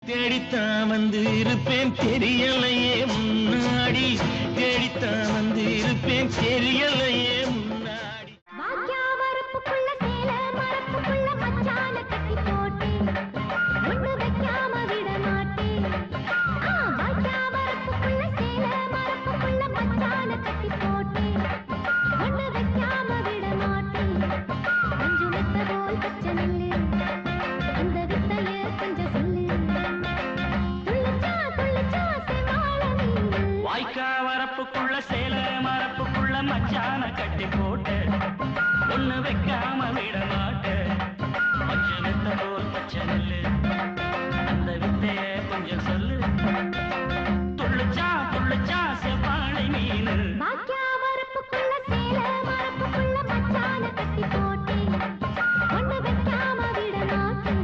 தேடித்தான் வந்து இருப்பேன் தெரியலையே முன்னாடி தேடித்தான் வந்து இருப்பேன் தெரியலையே முன்னாடி வாக்கியாவரப்புக்குள்ள சேல மரப்புக்குள்ள மச்சான கட்டி போட்டு ஒண்ணு வைக்காம விட மாட்டேன் வாக்கியாவரப்புக்குள்ள சேல மரப்புக்குள்ள மச்சான கட்டி போட்டு ஒண்ணு வைக்காம விட மாட்டேன் கொஞ்சம் மெத்த போல் பச்சை நெல்லு அந்த வித்தைய கொஞ்சம் சொல்லு வரப்புக்குள்ள சேல மரப்புக்குள்ள மச்சான கட்டி போட்டு ஒண்ணு வைக்காம விட மாட்டேன் கொஞ்சம் வெத்த போல் பச்சை நெல்லு அந்த வித்தைய கொஞ்சம் சொல்லு துள்ளுச்சா துள்ளுச்சா செவ்வாழை மீனு வரப்புக்குள்ள சேல மரப்புக்குள்ள மச்சான கட்டி போட்டு ஒண்ணு வைக்காம விட மாட்டேன்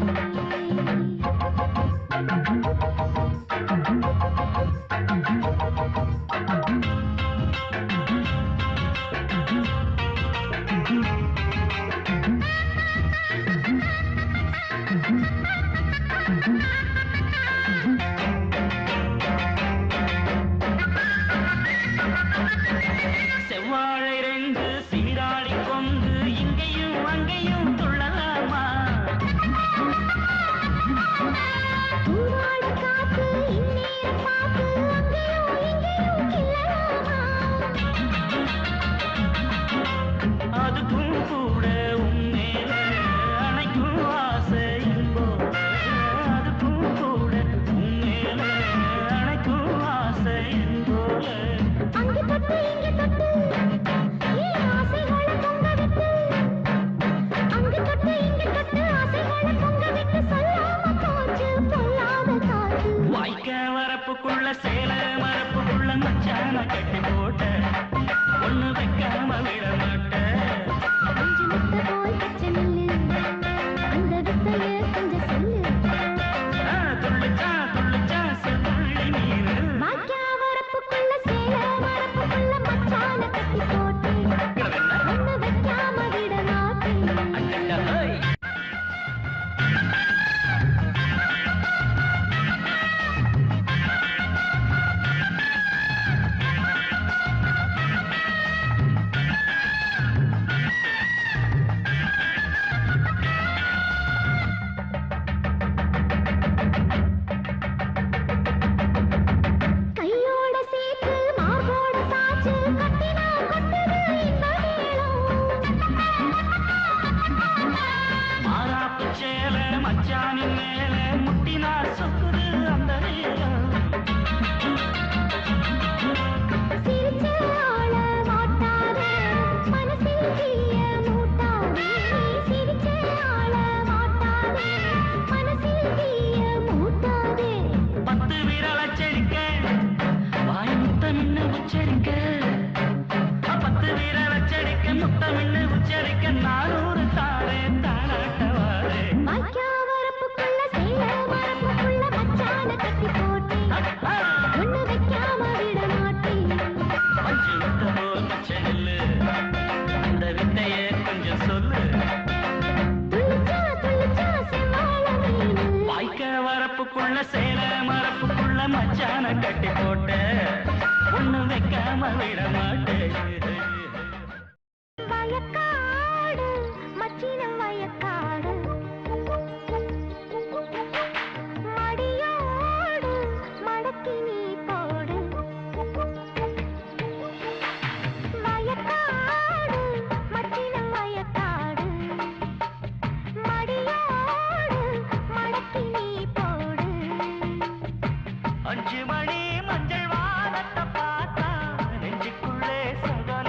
செவ்வாழை ரெண்டு சீராடி கொண்டு இங்கேயும் அங்கேயும் துள்ளலாமா காத்து இந்நேர பாத்து அங்கேயும் இங்கேயும் கிள்ளலாமா அதுக்கும் கூட உன்மேல அணைக்கும் ஆசையும் போல அதுக்கும் கூட உன்மேல அணைக்கும் ஆசையும் போல அங்கே தொட்டு இங்கே தொட்டு ஏன் ஆசைகளை பொங்க விட்டு அங்கே தொட்டு இங்கே தொட்டு ஆசைகளை பொங்க விட்டு சொல்லாம போச்சு பொல்லாத காத்து வாய்க்க வரப்புக்குள்ள சேல மரப்புக்குள்ள மச்சான கட்டி போட்ட ஒண்ணு வைக்காம விட மாட்டேன் கொஞ்சம் மெத்த போல் பச்சை நெல்லு அந்த வித்தைய கொஞ்சம் சொல்லு துள்ளுச்சா துள்ளுச்சா செவ்வாழை மீனு வரப்புக்குள்ள சேல மரப்புக்குள்ள மச்சான கட்டி போட்டு ஒண்ணு வைக்காம விட மாட்டேன் கையோட சேர்த்து மார்போட சாச்சு கட்டினா கொட்டுது இந்த மாறாப்பு சேல மச்சானின் மேல முட்டினா சொக்குது அந்த நேரம் சிரிச்ச ஆள மாட்டாதே மனசில் தீய மூட்டாதே சிரிச்ச ஆள மாட்டாதே மனசில் தீய மூட்டாதே பத்து விரல் அச்சரிக்க வாய் முத்தமின்னு உச்சரிக்க பத்து விரல் அச்சடிக்க முத்தமின்னு உச்சரிக்க நானூறு தாரே தானாட்டவாரே வரப்புக்குள்ள சேல மரப்புக்குள்ள மச்சான கட்டி போட்டு ஒண்ணு வைக்காம விட மாட்டேன் மஞ்சு விட்ட போல் பச்சை நெல்லு அந்த வித்தைய கொஞ்சம் சொல்லு துள்ளுச்சா செவ்வாழை மீனு வாய்க்க வரப்புக்குள்ள சேல மரப்புக்குள்ள மச்சான கட்டி போட்ட ஒண்ணு வைக்காம விட மாட்டேன் வயக்காடு மச்சினம் வயக்காடு மடியோடு மடக்கி நீ போடு வயக்காடு மச்சினம் வயக்காடு மடியோடு மடக்கி நீ போடு 5 மணி மஞ்சள் வானத்தை பார்த்தா நெஞ்சுக்குள்ளே சகல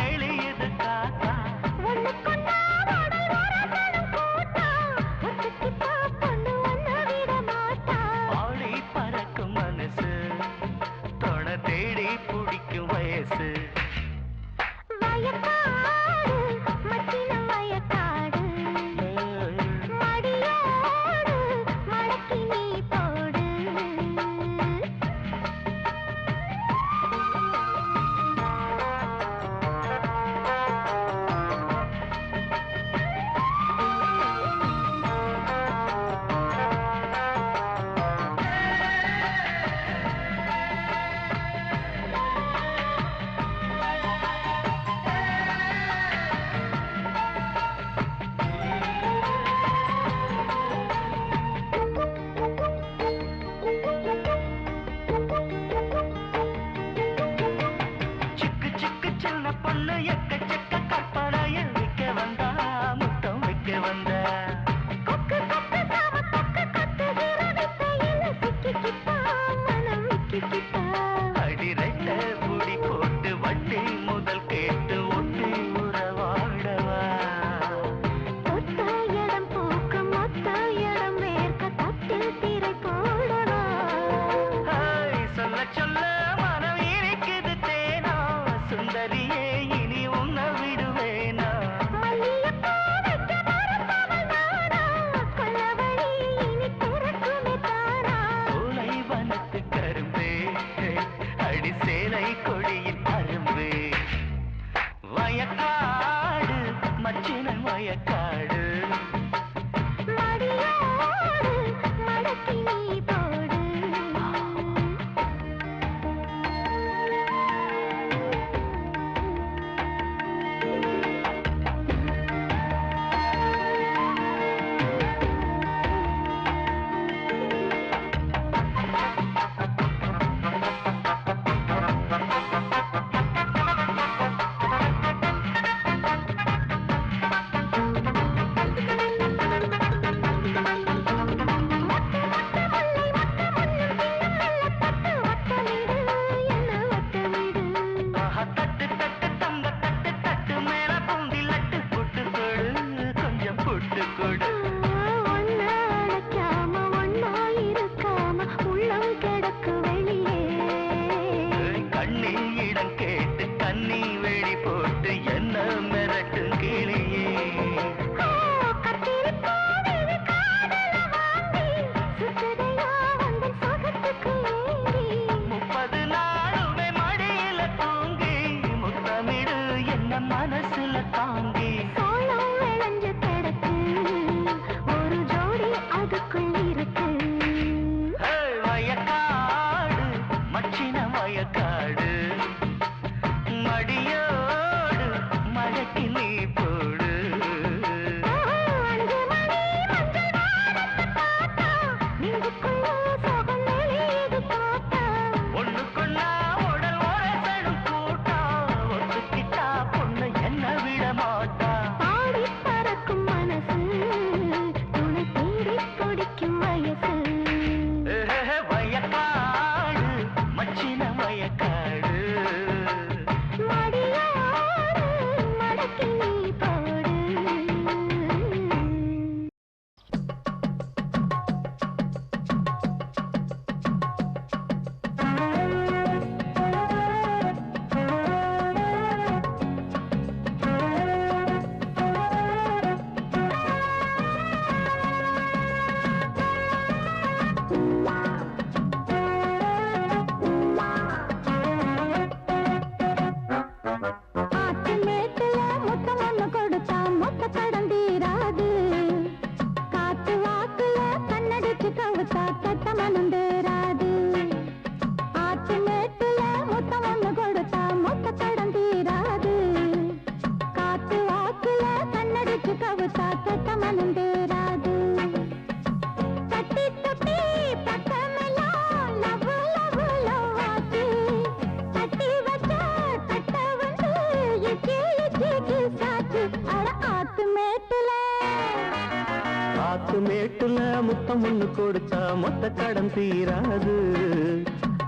மேட்டுல முத்தம் ஒண்ணு கொடுத்தா மொத்த கடன் தீராது.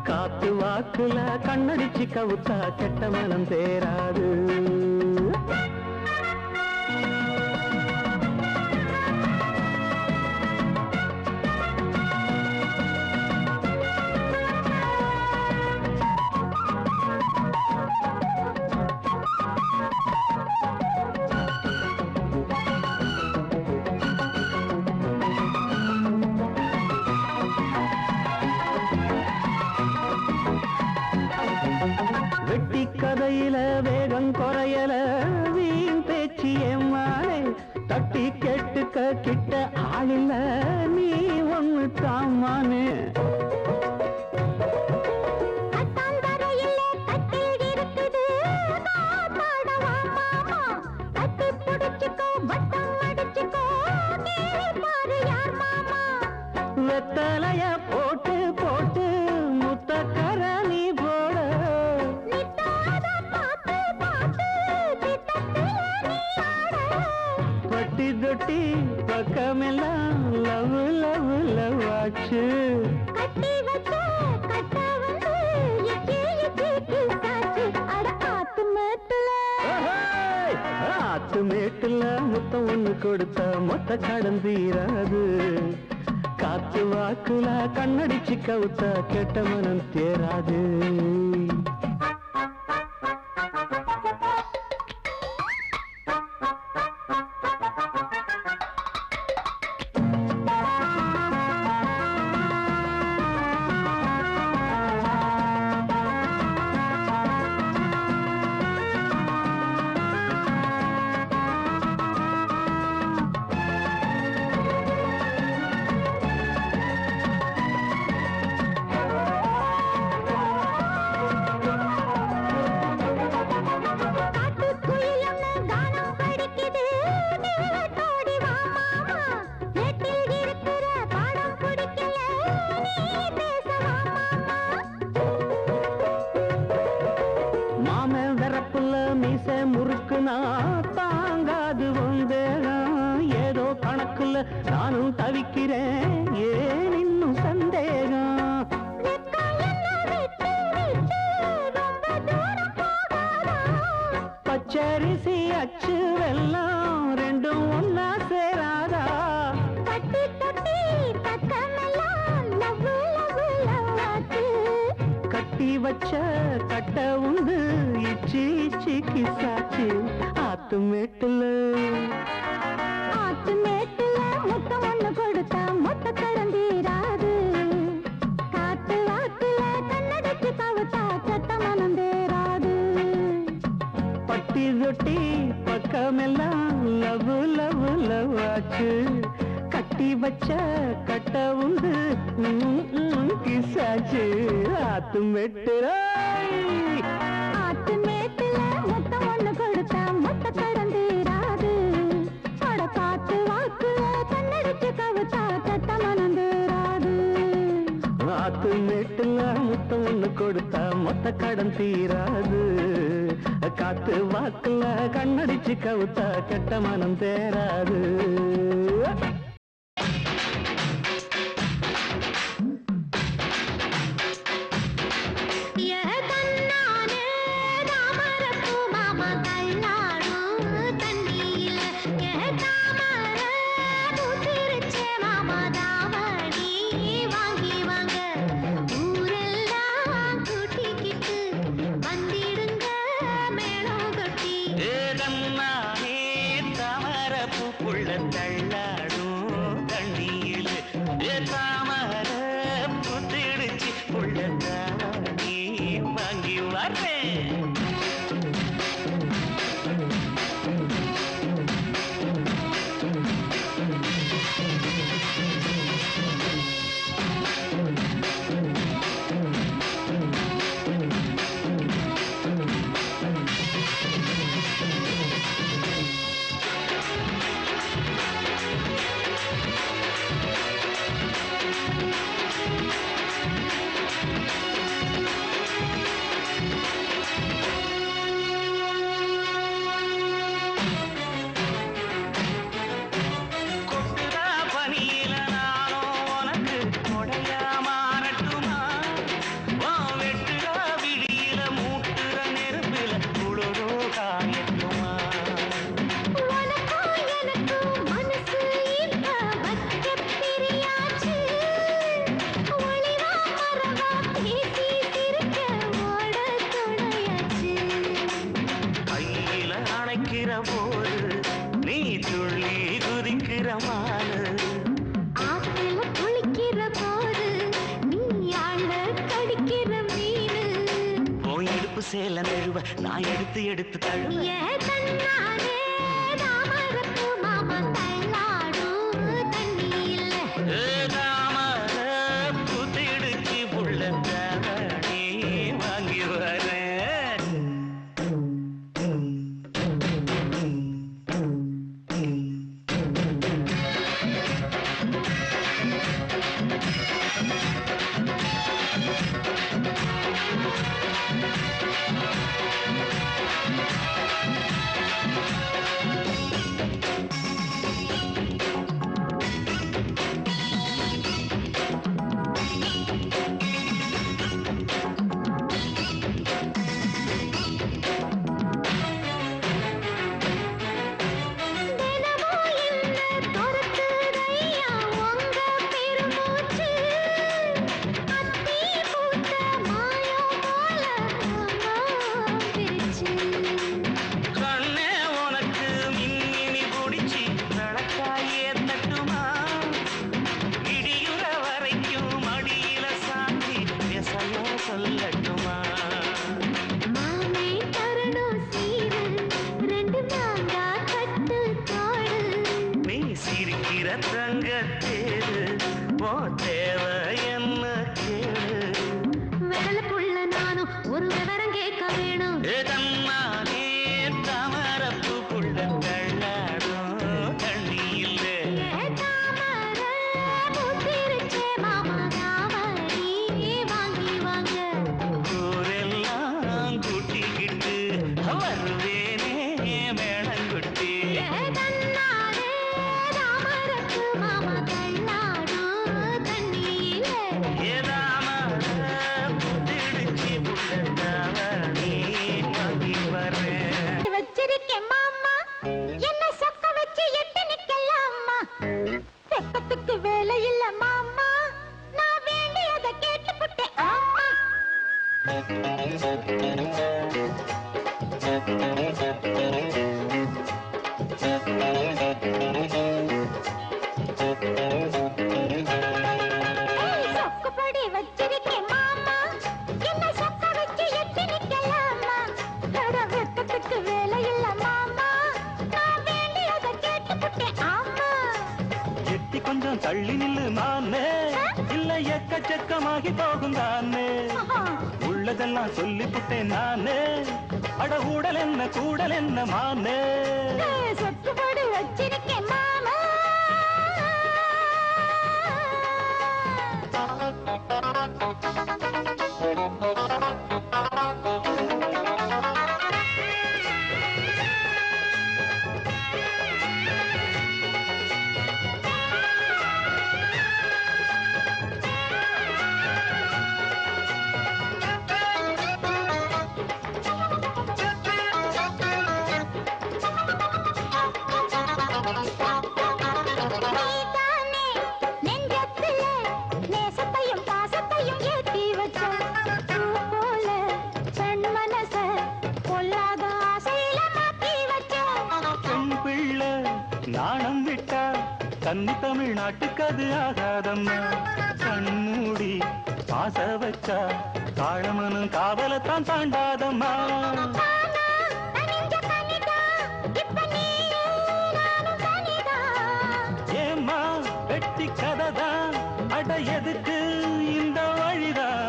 காத்து வாக்குல கண்ணடிச்சு கவுத்தா கெட்ட மனம் தேராது. வெட்டி கதையில வேகம் குறையல வீண் பேச்சு ஏமானே. தட்டி கேட்டுக்க கிட்ட ஆளில்ல நீ ஒண்ணு தாமானே. வெத்தலைய போட்டு போட்டு முத்தக்கர நீ போட. பட்டி தொட்டி பக்கமெல்லாம் லவ் லவ் லவ் ஆச்சு. ஆத்து மேட்டுல முத்தம் ஒண்ணு கொடுத்தா மொத்த கடன் தீராது. காத்து வாக்குல கண்ணடிச்சு கவுத்தா கெட்ட மனம் தேராது. தாங்காது வந்தேன் ஏதோ கணக்குல நானும் தவிக்கிறேன். ஏன் இன்னும் சந்தேகம்? பச்சரிசி அச்சு வெல்லம் ரெண்டும் ஒன்னா சேராதா? கட்டி வச்ச கட்ட உண்டு இச்சி இச்சி கிசாச்சு. ஆத்து மேட்டுல முத்தம் ஒண்ணு கொடுத்தா மொத்த கடந்தீராது. காத்து வாக்குல கண்ணடிச்சு கவுத்தா சட்ட மனம் தேராது. பட்டி தொட்டி பக்கமெல்லாம் லவ் லவ் லவ் ஆச்சு. கட்டி வச்ச கட்ட உண்டு கிசாச்சு. ஆத்து மேட்டுல முத்தம் ஒண்ணு கொடுத்தா மொத்த கடந்தீராது. காத்து வாக்குல கண்ணடிச்சு கவுத்தா சட்ட மனம் தேராது. ஆத்து மேட்டுல முத்தம் ஒண்ணு கொடுத்தா மொத்த கடன் தீராது. காத்து வாக்குல கண்ணடிச்சு கவுத்தா கெட்ட மனம் தேராது. சேல நழுவ நான் எடுத்து எடுத்து தழுவ ஏ தன்னாலே தாமரப்பூ மாமா தள்ளாடும் தண்ணி இல்ல தாமர புத்திடுச்சு புள்ள நீ வாங்கி வரேன் தங்கத்தேரு போ தேவை என்ன கேடு வெடல புள்ள நானும் ஒரு விவரம் கேட்க வேணும் தன்னாலே தாமரப்பு புள்ள தள்ளாடும் தண்ணி இல்லை பூத்திருச்சே மாமா தாவணி வாங்கி வாங்க ஊரெல்லாம் கூட்டிக்கிட்டு வருவேனே மேளங்குட்டி வேலை இல்ல மாமா நான் வேண்டியதை கேட்டுப்பட்டேன் ஆமா சொக்குப்படி வச்சிருக்கேன் மாமா என்ன சொக்க வச்சு எட்டு நிக்கலாமா வெட்டத்துக்கு வேலை இல்ல மாமா நான் வேண்டியதை கேட்டுப்பட்டேன் ஆமா எட்டி கொஞ்சம் தள்ளி நில்லு மானே இல்ல எக்கச்சக்கமாகி போகும் தானே உள்ளதெல்லாம் சொல்லிப்புட்டேன் நானே அட ஊடல் என்ன கூடல் என்ன மானே சொத்துப்படி வச்சிருக்கேன் மாமா நாணம் விட்டா கன்னி தமிழ்நாட்டுக்கு அது ஆகாதம்மா கண்மூடி பாச வச்சா தாழமனும் காவலத்தான் தாண்டாதம்மா ஏம்மா வெட்டி கதைதான் அட எதுக்கு இந்த வழிதான்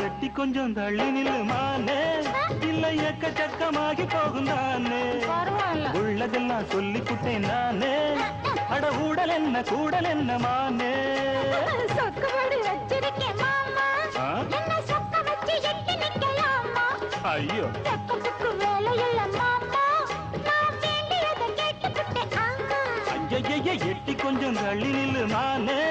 எட்டி கொஞ்சம் தள்ளி நில்லுமானே இல்ல எக்கச்சக்கமாகி போகும் தானே உள்ளதெல்லாம் சொல்லிப்புட்டேன் நானே அட ஊடல் என்ன கூடல் என்ன மானே சொக்குபடி வச்சிருக்கேன் மாமா என்ன சொக்க வச்சு எட்டி நிக்கலாமா ஐயோ சொக்கத்துக்கு வேலை இல்ல மாமா நான் வேண்டியதை கேட்டுப்பட்டேன் ஆமா ஐய எட்டி கொஞ்சம் தள்ளி நில்லுமானே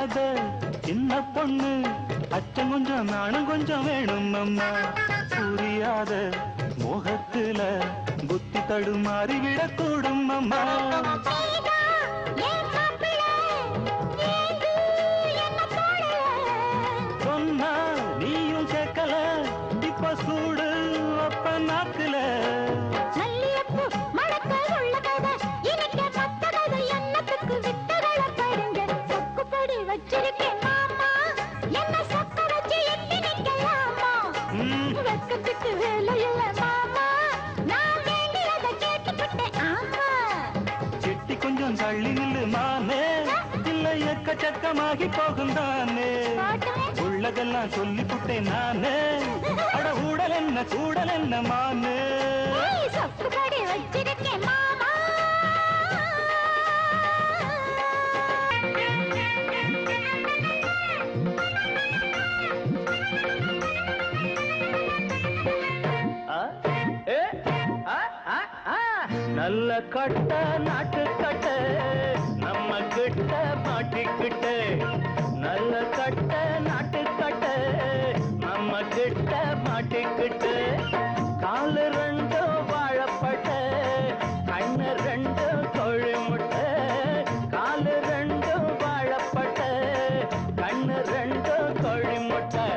புரியாத சின்ன பொண்ணு அச்சம் கொஞ்சம் நானும் கொஞ்சம் வேணும் அம்மா புரியாத மோகத்துல புத்தி தடுமாறி விடக்கூடும் அம்மா சொன்னா நீயும் கேட்கல இப்ப சூடு அப்ப நாக்குல செட்டி கொஞ்சம் தள்ளி நில்லு மானே இல்ல எக்கச்சக்கமாகி போகும் தானே உள்ளதெல்லாம் சொல்லி புட்டேன் நானே அட ஊடல் என்ன கூடல் என்ன மானே வச்சிருக்கேன் மாமா நல்ல கட்ட நாட்டு கட்ட நம்ம கிட்ட மாட்டிக்கிட்ட நல்ல கட்ட நாட்டு கட்ட நம்ம கிட்ட மாட்டிக்கிட்ட காலு ரெண்டு வாழப்பட்ட கண்ணு ரெண்டு கோழி முட்டை காலு ரெண்டு வாழப்பட்ட கண்ணு ரெண்டு கோழி முட்டை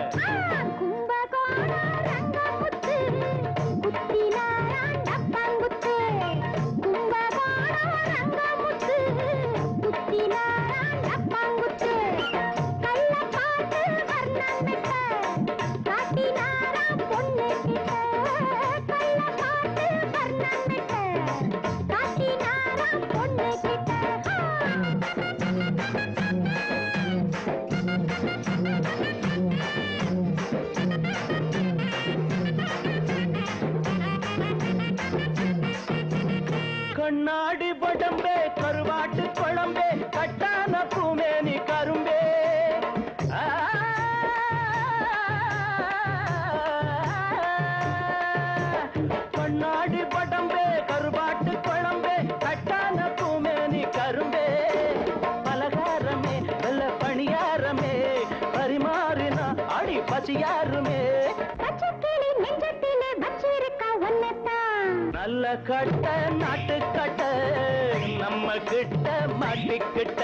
கண்ணாடி படம்பே கருவாட்டு குழம்பே கட்டான பூமேனி கரும்பே கண்ணாடி படம்பே கருவாட்டு குழம்பே கட்டான பூமேனி கரும்பே பலகாரமே வெள்ள பணியாரமே பரிமாறினா அடி பசியாருமே நல்ல கட்ட நாட்டு கட்ட நம்ம கிட்ட மாட்டிக்கிட்ட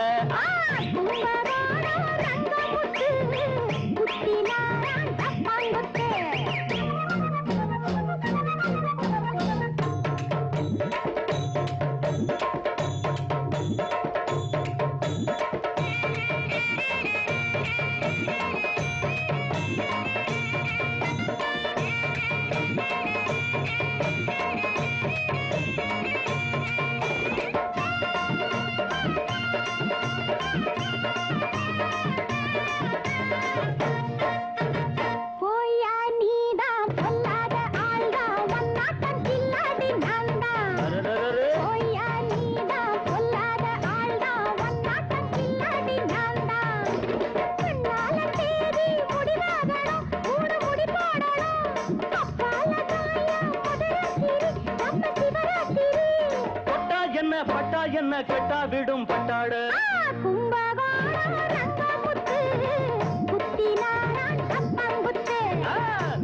பட்டா என்ன கெட்டா விடும் பட்டாடு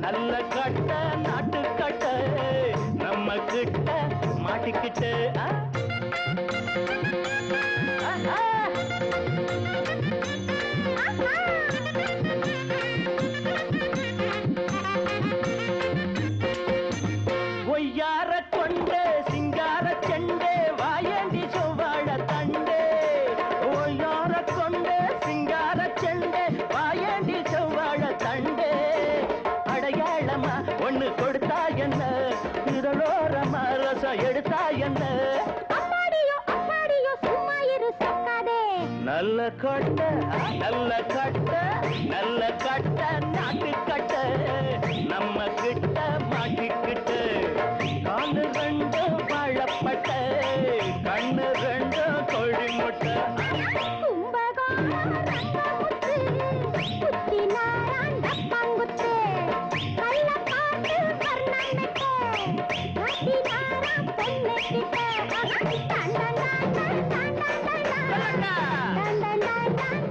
நல்ல கட்ட நாட்டு கட்ட நம்ம கிட்ட மாட்டிக்கிட்டு ஒய்யார கொண்டே சிங்கார செண்டே வாயண்டி செவ்வாழ தண்டே ஒய்யார கொண்டே சிங்கார செண்டே வாயண்டி செவ்வாழ தண்டே அடையாளமா ஒண்ணு கொடுத்தா என்ன இதழோரமா ரசம் எடுத்தா என்ன நல்ல கட்ட நல்ல கட்ட நல்ல கட்ட நாட்டு கட்ட நம்ம கிட்ட மாட்டிக்கிட்டு காலு ரெண்டு வாழப்பட்ட கண்ணு ரெண்டு கோழி முட்டை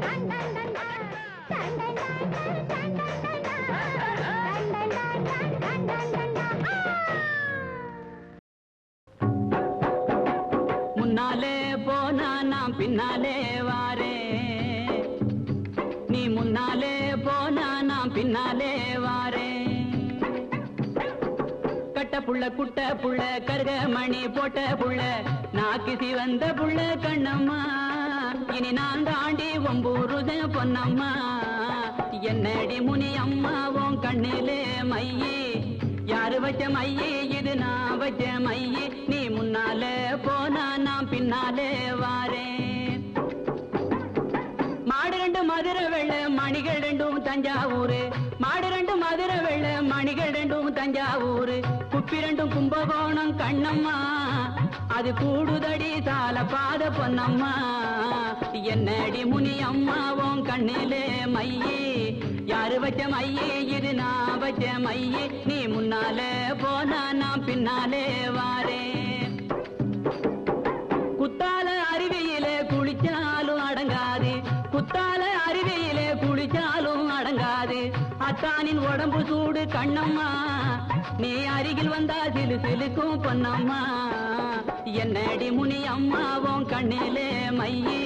Dun dun dun முன்னாலே போனா நான் பின்னாலே வாரே நீ முன்னாலே போனா நான் பின்னாலே வாரே கட்ட புள்ள குட்ட புள்ள கருக மணி போட்ட புள்ள நாக்கிசி வந்த புள்ள கண்ணம்மா இனி நான் தாண்டி ஒம்பூருத பொன்னம்மா என்னடி முனி அம்மாவும் கண்ணிலே மையே யாரு வச்ச மையே இது நான் வச்ச மையே நீ முன்னாலே போனா நான் பின்னாலே வாரேன் மாடு ரெண்டு மதுரை வெள்ள மணிகள் ரெண்டும் தஞ்சாவூரு மாடு ரெண்டு மதுரை வெள்ள மணிகள் ரெண்டும் தஞ்சாவூரு குப்பி ரெண்டும் கும்பகோணம் கண்ணம்மா அது கூடுதடி சால பாத பொன்னம்மா என்னடி முனி அம்மாவும் கண்ணிலே மையே யாரு வச்ச மையே இது நான் வச்ச மையே நீ முன்னாலே போனா நான் பின்னாலே வாரேன் குத்தால அருவியிலே குளிச்சாலும் அடங்காது குத்தால அருவியிலே குளிச்சாலும் அடங்காது அத்தானின் உடம்பு சூடு கண்ணம்மா நீ அருகில் வந்தா சிலு சிலுக்கும் பொன்னம்மா என்னடி முனி அம்மாவும் கண்ணிலே மையே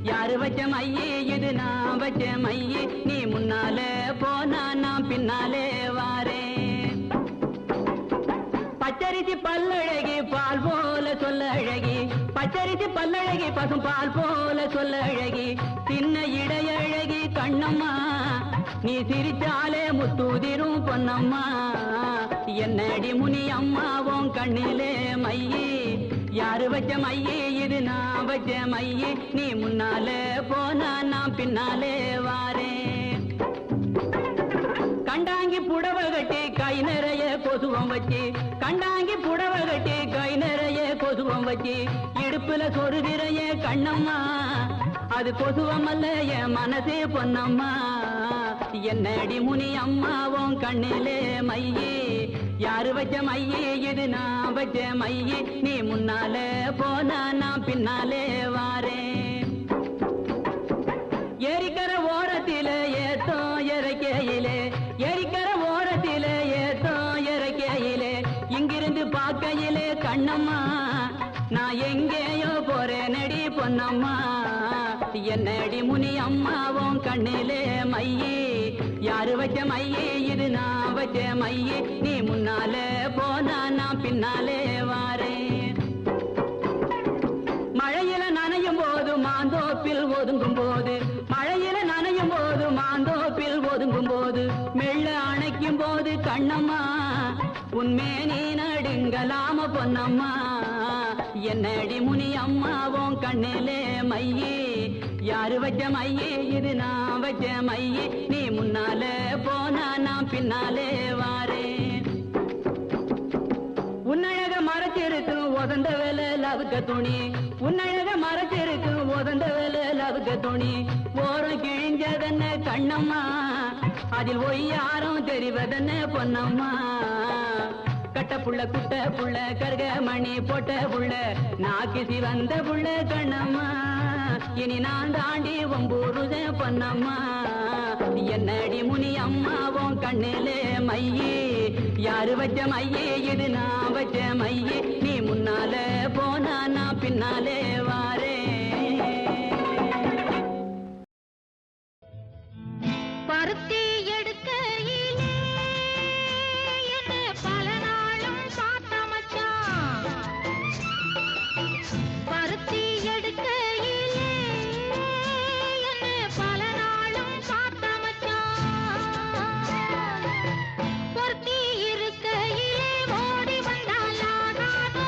யாரு வச்ச மையே இது நான் வச்ச மையே நீ முன்னாலே போனா நான் பின்னாலே வாரேன் பச்சரிசி பல்லழகி பால் போல சொல்ல அழகி பச்சரிசி பல்லழகி பசும் பால் போல சொல்ல அழகி சின்ன இடையழகி கண்ணம்மா நீ சிரிச்சாலே முத்தூதிரும் பொன்னம்மா என்னடி முனி அம்மாவும் கண்ணிலே மையே யாரு வச்ச மையே இது நான் வச்ச மையே நீ முன்னாலே போனா நான் பின்னாலே வாரேன் கண்டாங்கி புடவை கட்டி கை நிறைய கொசுவம் வச்சு கண்டாங்கி புடவை கட்டி கை நிறைய கொசுவம் வச்சு இடுப்புல சொருதிரைய கண்ணம்மா அது கொசுவம் அல்ல என் மனசே பொன்னம்மா என்னடி முனி அம்மாவும் கண்ணிலே மையே யாரு வச்ச மையே இது நான் வச்ச மையே நீ முன்னாலே போனா நான் பின்னாலே வாரேன் ஏரிக்கர ஓரத்திலே ஏத்தோ இறக்கையிலே ஏரிக்கர ஓரத்திலே ஏத்தோ இறக்கையிலே இங்கிருந்து பார்க்கையிலே கண்ணம்மா நான் எங்கேயோ போறேன் நடி பொன்னம்மா என்னடி முனி அம்மாவும் கண்ணிலே மையே யாரு வச்ச மையே இது நான் வச்ச மையே நீ முன்னாலே போனா நான் பின்னாலே வாரேன் மழையில நனையும் போது மாந்தோப்பில் ஒதுங்கும் போது மழையில நனையும் போது மாந்தோப்பில் ஒதுங்கும் போது மெல்ல அணைக்கும் போது கண்ணம்மா உன்மே நீ நடுங்கலாம பொன்னம்மா என்னடி முனி அம்மாவும் கண்ணிலே மையே யாரு வச்ச மையே இது நான் வச்ச மையே நீ முன்னாலே போனா நான் பின்னாலே வாரேன் உன்னழக மறைச்சிருக்கு உதந்த வேலை லவுக்க துணி உன்னழக மறைச்சிருக்கு உதந்த வேலை லவுக்க துணி ஓரம் கிழிஞ்சதென்ன கண்ணம்மா அதில் ஒய்யாரும் தெரிவதென்ன பொன்னம்மா கட்ட புள்ள குட்ட புள்ள கருக மணி போட்ட புள்ள நாக்கிசி வந்த புள்ள கண்ணம்மா இனி நான் தாண்டி ஒம்பூருத பொன்னம்மா என்னடி முனி அம்மாவும் கண்ணிலே மையே யாரு வச்ச மையே இது நான் வச்ச மையே நீ முன்னாலே போனா நான் பின்னாலே வாரேன் பருத்தி எடுக்கையிலே என்ன பல நாளும் பார்த்த மச்சான் பருத்தி எடுக்கையிலே என்ன பல நாளும் பார்த்த மச்சான் பொருத்தி இருக்கையிலே ஓடி வந்தாலாகாதோ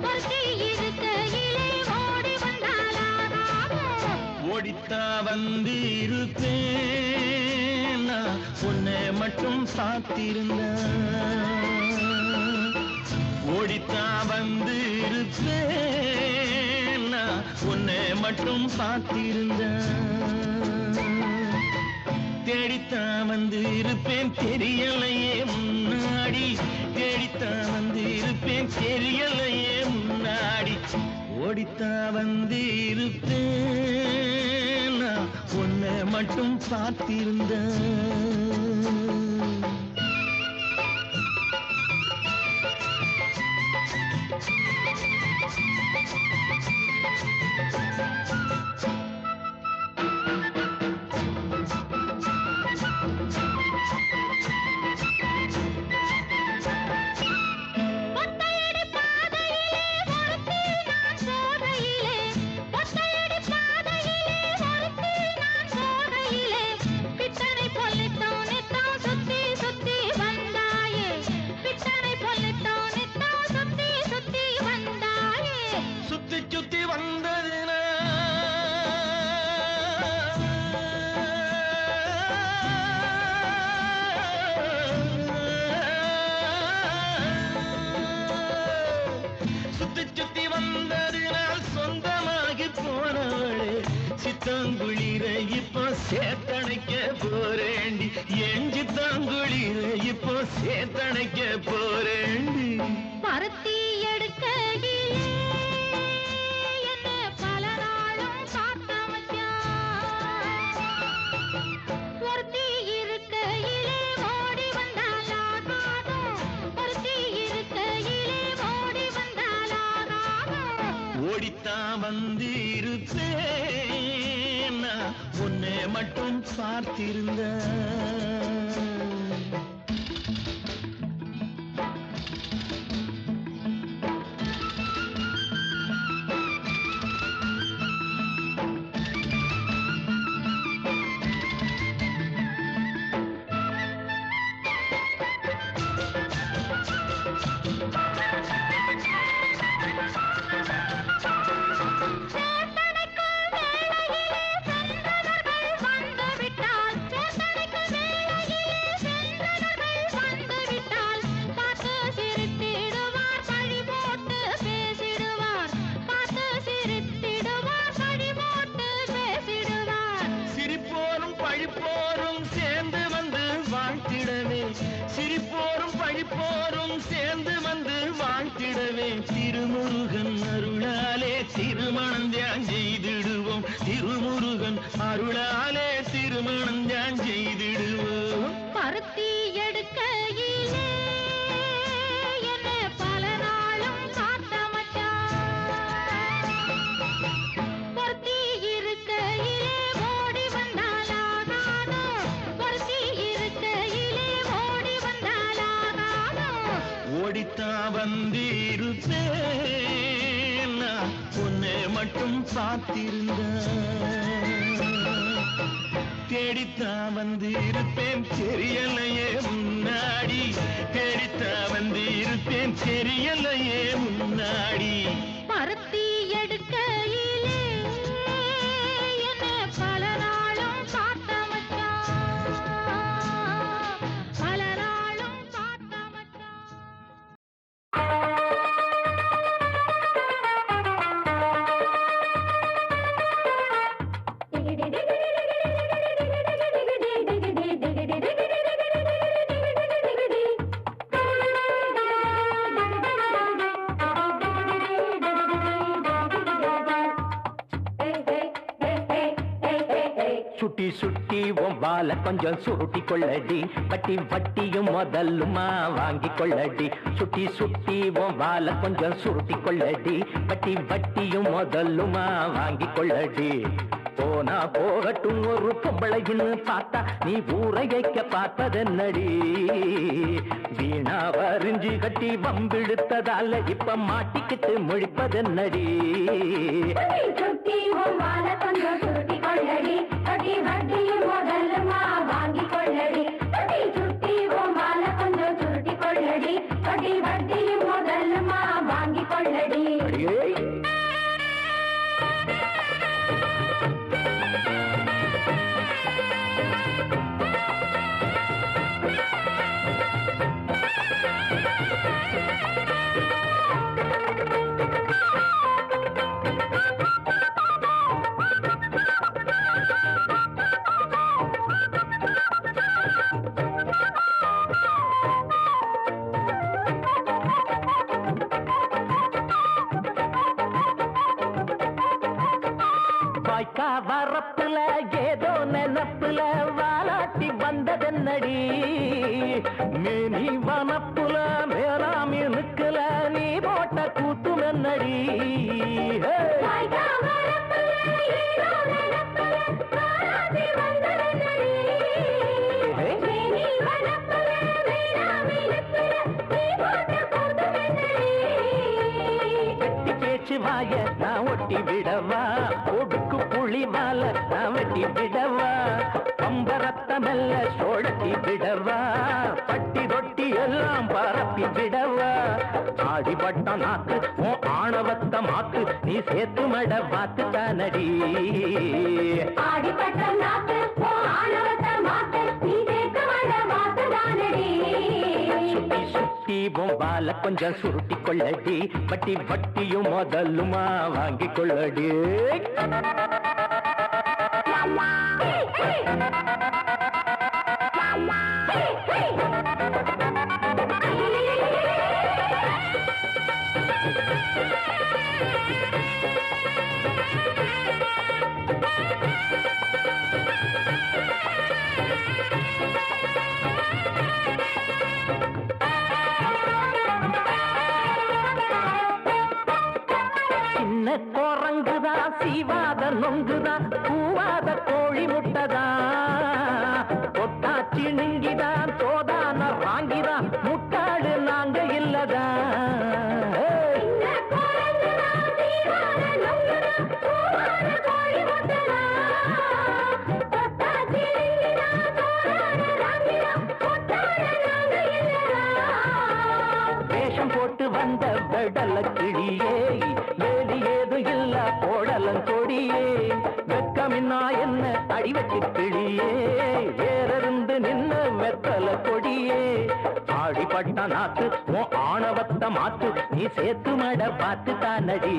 பொருத்தி இருக்கையிலே ஓடி வந்தாலாகாதோ ஓடித்தா வந்து இருப்பேன் நான் உன்னை மட்டும் பார்த்திருந்தேன் ஓடித்தா வந்து இருப்பேன் நான் உன்னை மட்டும் பார்த்திருந்தேன் தேடித்தான் வந்து இருப்பேன் தெரியலையே முன்னாடி தேடித்தான் வந்து இருப்பேன் தெரியலையே முன்னாடி ஓடித்தான் வந்து இருப்பேன் நான் உன்னை மட்டும் பார்த்திருந்தேன் இப்போ சேத்தணைக்க போறேண்டி எஞ்சி தாங்குழியில இப்போ சேத்தணைக்க போறேண்டி பருத்தி எடுக்கையிலே என்ன பல நாளும் காத்த மச்சான் ஒருத்தி இருக்கையிலே ஓடி வந்தாலாகாதோ ஒருத்தி இருக்கையிலே ஓடி வந்தாலாகாதோ ஓடித்தான் வந்திருப்பேன் நான் உன்னை மட்டும் பார்த்திருந்த சிரிப்போரும் பழிப்போரும் சேர்ந்து வந்து வாழ்த்திடவே திருமுருகன் அருளாலே திருமணம் தியான் செய்திடுவோம் திருமுருகன் அருளாலே திருமணம் தியான் செய்திடுவோம் பருத்தி எடுக்கையிலே என்ன பல நாளும் காத்த மச்சான் பருத்தி இருக்கையிலே ஓடி வந்தாலாகாதோ பருத்தி இருக்கையிலே ஓடி வந்தாலாகாதோ ஓடித்தான் வந்திருப்பேன் நான் உன்னை மட்டும் பார்த்திருந்த தேடித்தான் வந்திருப்பேன் தெரியலையே முன்னாடி தேடித்தான் வந்திருப்பேன் தெரியலையே முன்னாடி பருத்தி எடுக்கையிலே என்ன பல நாளும் காத்த மச்சான் பல நாளும் காத்த மச்சான் சுட்டி சுட்டி உன் பால கொஞ்சம் சுருட்டி கொள்ளடி வட்டி வட்டியும் முதல்லுமா வாங்கி கொள்ளடி சுட்டி சுட்டி உன் பால கொஞ்சம் சுருட்டி கொள்ளடி வட்டி வட்டியும் முதல்லுமா வாங்கி கொள்ளடி போனா போகட்டும் ஒரு பொம்பளைன்னு பார்த்தா நீ ஊரையைக்க பார்த்ததென்னடி வீணா வரிஞ்சு கட்டி வம்பிழுத்ததால இப்ப மாட்டிக்கிட்டு முழிப்பதென்னடி சுட்டி வாழ கொஞ்சம் சுருட்டி கொள்ளடி கட்டி வட்டியும் முதல்லுமா வாங்கி கொள்ளடி சுட்டி வாழ கொஞ்சம் சுருட்டி கொள்ளடி கட்டி வட்டியும் முதல்லுமா வாங்கி கொள்ளடி வரப்புல ஏதோ நினப்புல வாலாட்டி வந்ததென்னடி மேனி வனப்புல மேலாமி நிக்கல நீ போட்ட கூத்து நன்னடி வாய நான் ஒட்டி விடவா ஒடுக்கு புளி மால நான் வெட்டி விடவா பம்பரத்தமெல்ல சோழட்டி விடவா பட்டி ரொட்டி எல்லாம் பரப்பி விடவா ஆடிப்பட்ட நாக்கு உன் ஆணவத்த மாக்கு நீ சேர்த்து மட பார்த்து தானடி ஆடிப்பட்ட நாக்கு ஆணவத்த மாக்கு நீ சேர்த்து மட பார்த்து தானடி சுட்டி சுட்டி பொம்பால கொஞ்சம் சுருட்டி கொள்ளடி வட்டி வட்டியும் முதல்லுமா வாங்கி கொள்ளடி சின்ன குரங்குதா சீவாத நொங்குதா பூவாத கோழி முட்டதா தொட்டா சிணுங்கிதான் தோதான வாங்கிதான் முட்டாடு நாங்க இல்லதா வேஷம் போட்டு வந்த வெடல கிளியே வேலி ஏதும் இல்ல போடலம் கொடியே வெக்கமின்னா என்ன அடிவச்சு கிளியே வேறிருந்து நின்ன வெத்தல கொடியே ஆடிப்பட்ட நாத்து உன் ஆணவத்த மாத்து நீ சேத்து மட பார்த்து தானடி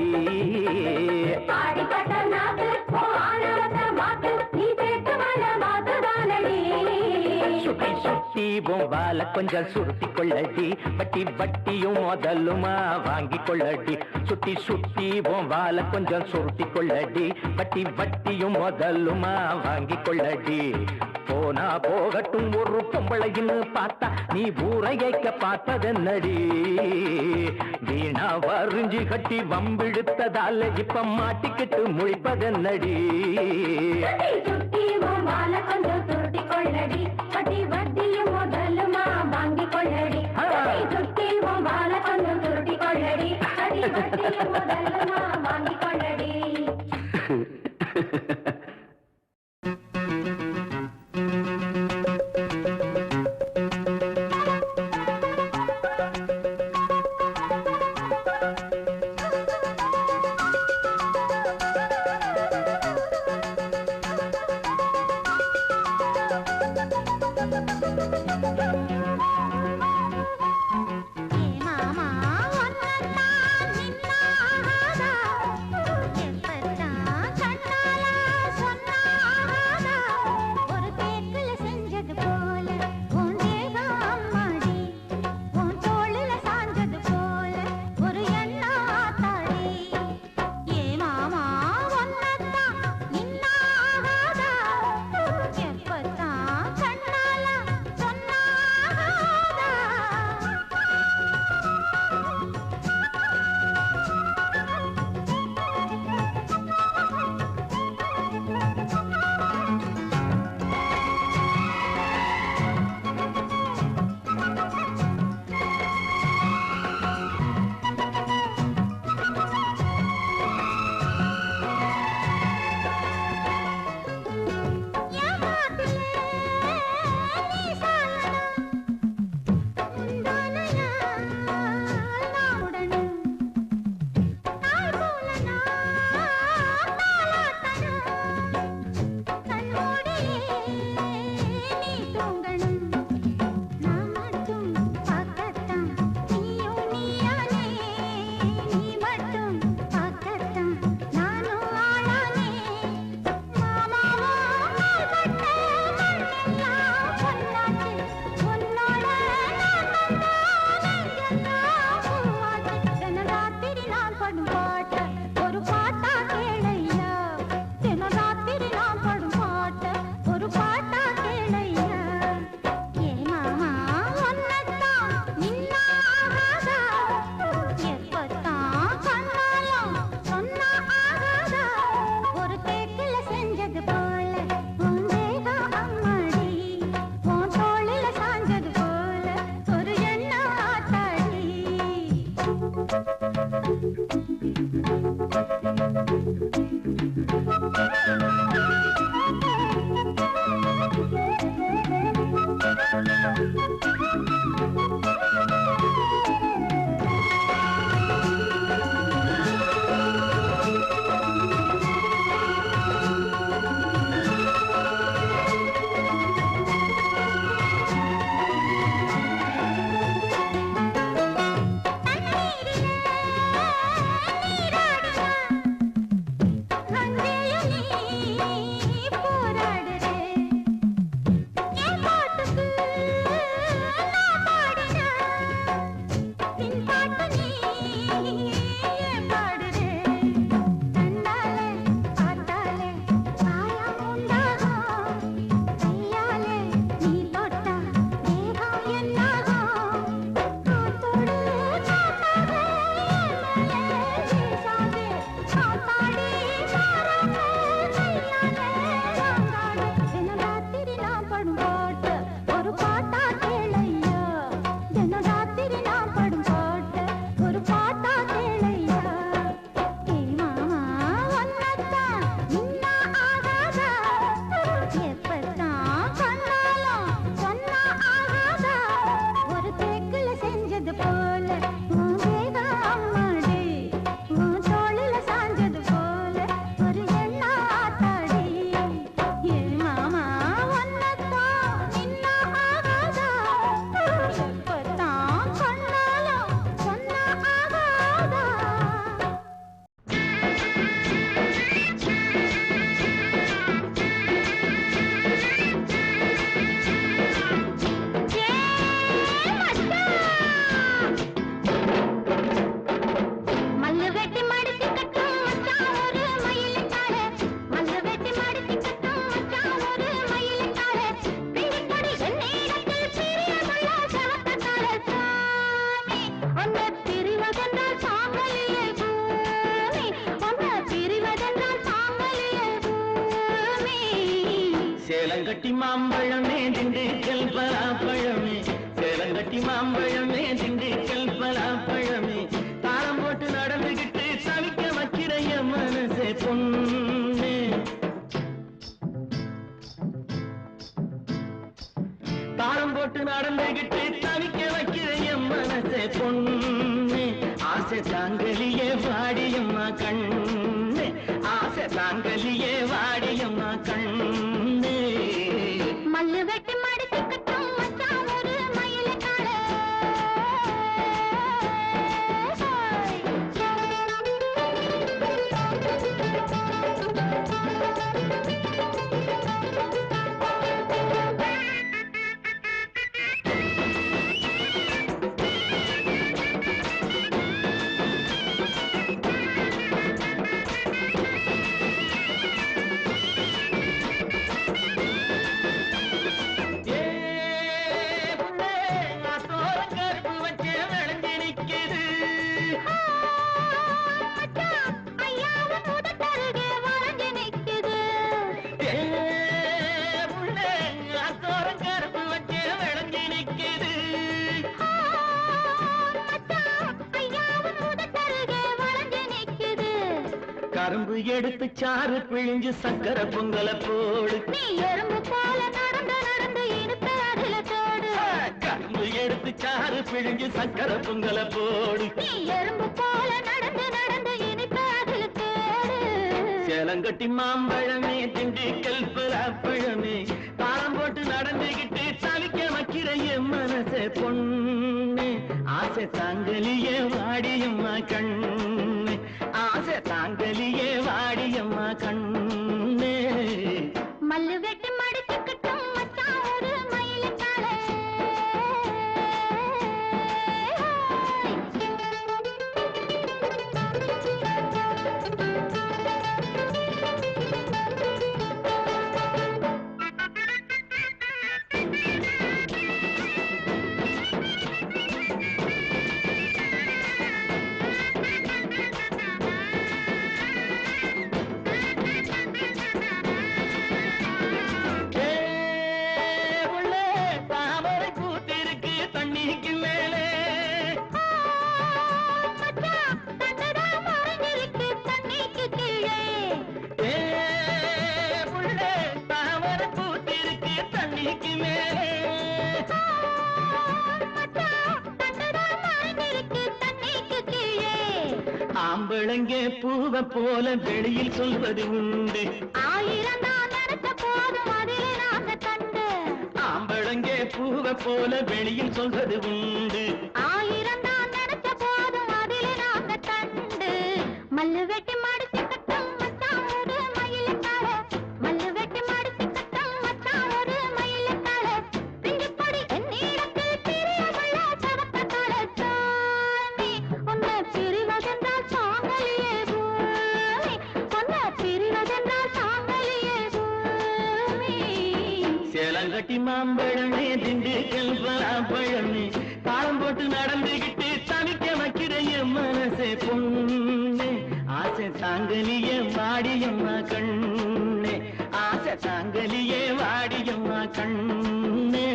ஆடிப்பட்ட நாக்கு ஆணவத்த மாத்து நீ சேர்த்து மட மாத்து தானடி சுட்டி சுட்டி வால கொஞ்சம் சுருட்டி கொள்ளடி வட்டி வட்டியும் முதலுமா வாங்கி கொள்ளடி சுட்டி சுட்டி வால கொஞ்சம் சுருட்டி கொள்ளடி வட்டி வட்டியும் முதலுமா வாங்கி கொள்ளடி போனா போகட்டும் ஒரு பொம்பளைன்னு பார்த்தா நீ ஊரையைக்க பார்த்ததென்னடி வீணா வரிஞ்சி கட்டி வம்பிழுத்ததால இப்ப மாட்டிக்கிட்டு முழிப்பதென்னடி சுட்டி மால கொஞ்சம் சுருட்டி கொள்ளடி வட்டி வட்டியும் முதலுமா வாங்கி கொள்ளடி சுட்டி மால கொஞ்சம் சுருட்டி கொள்ளடி வட்டி வட்டியும் முதலுமா வாங்கி கொள்ளடி மாமா ஒன்னதான் நின்னாகாதா சேலங்கட்டி மாம்பழமே திண்டுக்கல் பலாப்பழமே சேலங்கட்டி மாம்பழமே திண்டுக்கல் பலாப்பழமே தாளம் போட்டு நடந்துகிட்டு தவிக்க வைக்கிற என் மனசே பொண்ணு தாளம் போட்டு நடந்துகிட்டு தவிக்க வைக்கிற என் மனசே பொண்ணு ஆசை தாங்கலியே வாடியம்மா கண்ணு ஆசை தாங்கலியே வாடியம்மா கண்ணு மல்லு வெட்டி மடிச்சுக்கட்டும் மச்சான் ஒரு மயிலக்கால கரும்பு எடுத்து சாறு பிழிஞ்சு சக்கரை பொங்கல போடு நீ எறும்பு போல நடந்து நடந்து இடுப்பு அதில தோடு கரும்பு எடுத்து சாறு பிழிஞ்சு சக்கரை பொங்கல போடு நீ எறும்பு போல நடந்து நடந்து இடுப்பு அதில தோடு சேலங்கட்டி மாம்பழமே திண்டுக்கல் பலாப்பழமே தாளம் போட்டு நடந்துகிட்டு தவிக்க வைக்கிற என் மனசே பொண்ணு ஆசை தாங்கலியே வாடியம்மா கண்ணு ஆசை தாங்கலியே வாடியம்மா கண்ணு மல்லு வெட்டி மடிச்சுக்கட்டும் மச்சான் ஒரு மயிலக்கால ஆம்பளங்க பூவ போல வெளியில் சொல்வது உண்டு ஆயிரம் தான் நடத்த போதும் அதிலே நாங்க கண்டு ஆம்பளங்க பூவ போல வெளியில் சொல்வது உண்டு ஆயிரம் தான் நடத்த போதும் அதிலே நாங்க கண்டு மல்லு வெட்டி மடிச்சுக்கட்டும் மச்சான் ஒரு மயிலக்கால மல்லு வெட்டி மடிச்சுக்கட்டும் மச்சான் ஒரு மயிலக்கால பிஞ்சுப்படி என்னிடத்தில் பிரியமுள்ள சவக்கத்தால சாமி உன்னை பிரிவதென்றால் சாங்கலியே பூமி உன்னை பிரிவதென்றால் சாங்கலியே பூமி சேலங்கட்டி மாம்பழமே திண்டுக்கல் பலாப்பழமே தாளம் போட்டு நடந்துகிட்டு தவிக்க வைக்கிற என் மனசே பொண்ணு ஆசை தாங்கலியே வாடியம்மா கண்ணு ஆசை தாங்கலியே வாடியம்மா கண்ணு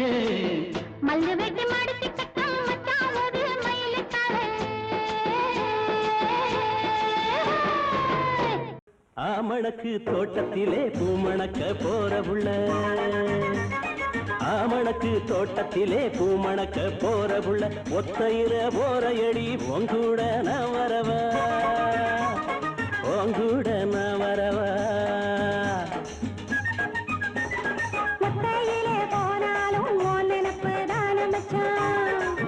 மல்லு வெட்டி மடிச்சுக்கட்டும் மச்சான் ஒரு மயிலக்கால ஆமணக்கு தோட்டத்திலே பூமணக்க போற புள்ள ஆமணக்கு தோட்டத்திலே பூமணக்க போற புள்ள ஒத்தையில போற எடி உங்கூட நான் வரவா உங்கூட நான் வரவா ஒத்தையிலே போனாலும் உன் நினைப்பு தான மச்சான்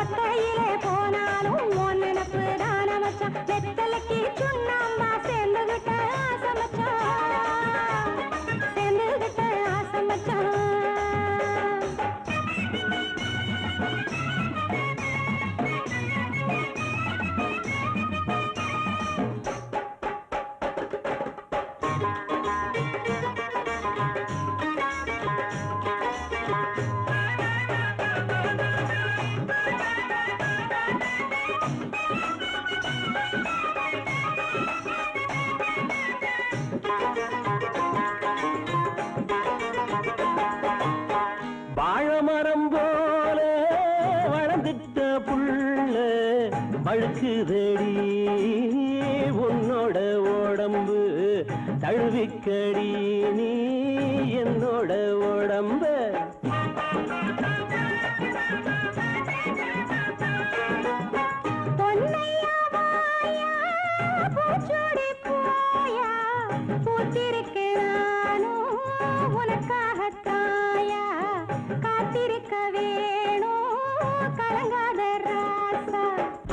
ஒத்தையிலே போனாலும் உன் நினைப்பு தான மச்சான் வெத்தலைக்கு சுண்ணாம்பா சேர்ந்துகிட்ட ஆசை மச்சான் சேர்ந்துகிட்ட ஆசை மச்சான் வழுக்குதடி உன்னோட உடம்பு தழுவிக்கடி நீ என்னோட உடம்பு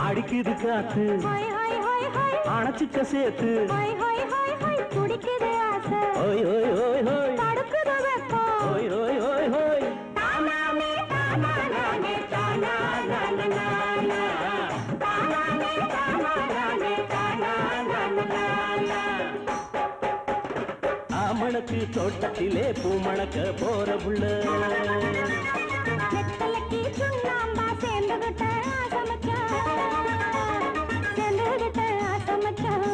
அடிக்குது காத்து அணைச்சிக்க சேர்த்து குடிக்குது ஆசை ஓய் ஓய் ஓய் ஓய் தடுக்குது வெப்பம் ஓய் ஓய் ஓய் ஓய் தானாமே தானானே தானானே தானாமே தானானே தானானே ஆமணக்கு தோட்டத்திலே பூமணக்க போற புள்ள வெத்தலைக்கு சுண்ணாம்பா சேர்ந்துகிட்ட ஆசமச்சான் சேர்ந்துகிட்ட ஆசமச்சான்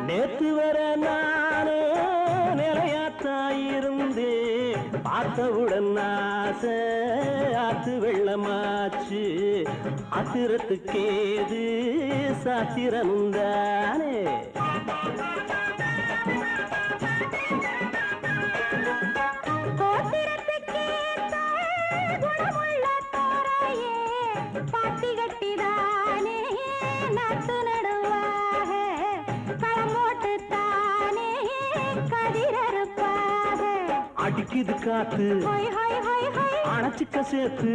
நேத்து வர நானே நிலையாத்தாயிருந்தே பார்த்தவுடன் ஆசை ஆத்து வெள்ளமாச்சு ஆத்திரத்துக்கேது சாத்திரமுந்தானே அடிக்குது காத்து அணைச்சிக்க சேர்த்து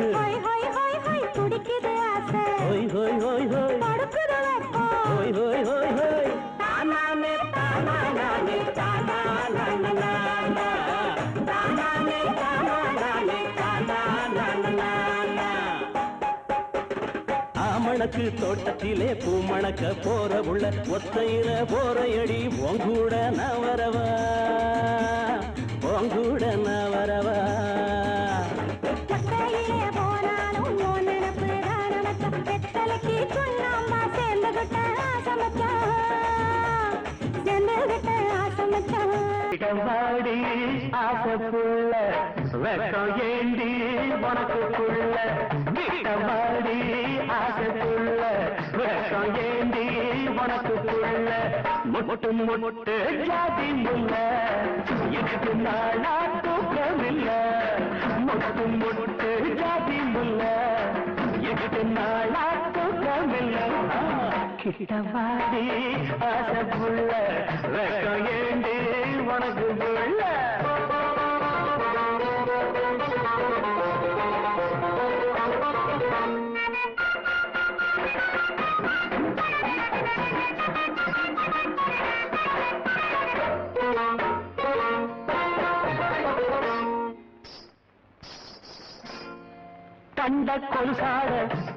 துடிக்குது ஆசை ஹோய் ஹோய் ஹோய் ஹோய் தடுக்குது வெப்பம் ஹோய் ஹோய் ஹோய் ஹோய் தானாமே தானானே தானானே தானாமே தானானே தானானே ஆமணக்கு தோட்டத்திலே பூமணக்க போற உள்ள ஒத்தையில போறையடி உங்கூட நான் வரவா உங்கூட நான் வரவா மக்கையிலே போனாலும் உன் நினப்பு தான் நமக்கு வெத்தலைக்கு சுண்ணாம்பா சேர்ந்துகிட்ட ஆசமச்சான் சேர்ந்துகிட்ட ஆசமச்சான் வாடி ஆசைப்புள்ள வெக்கம் ஏண்டி உனக்குள்ள வாடி ஆசைப்புள்ள வெக்கம் ஏண்டி உனக்குள்ள முட்டு முட்டு ஜாதி முல்ல எனக்கு நாளா தூக்கமில்ல முட்டு முட்டு ஜாதி முல்ல எனக்கு நாளா தூக்கமில்ல கிட்டவாடி ஆசைப்புள்ள வெக்கம் ஏண்டி உனக்கு புள்ள தண்ட கொலுசாட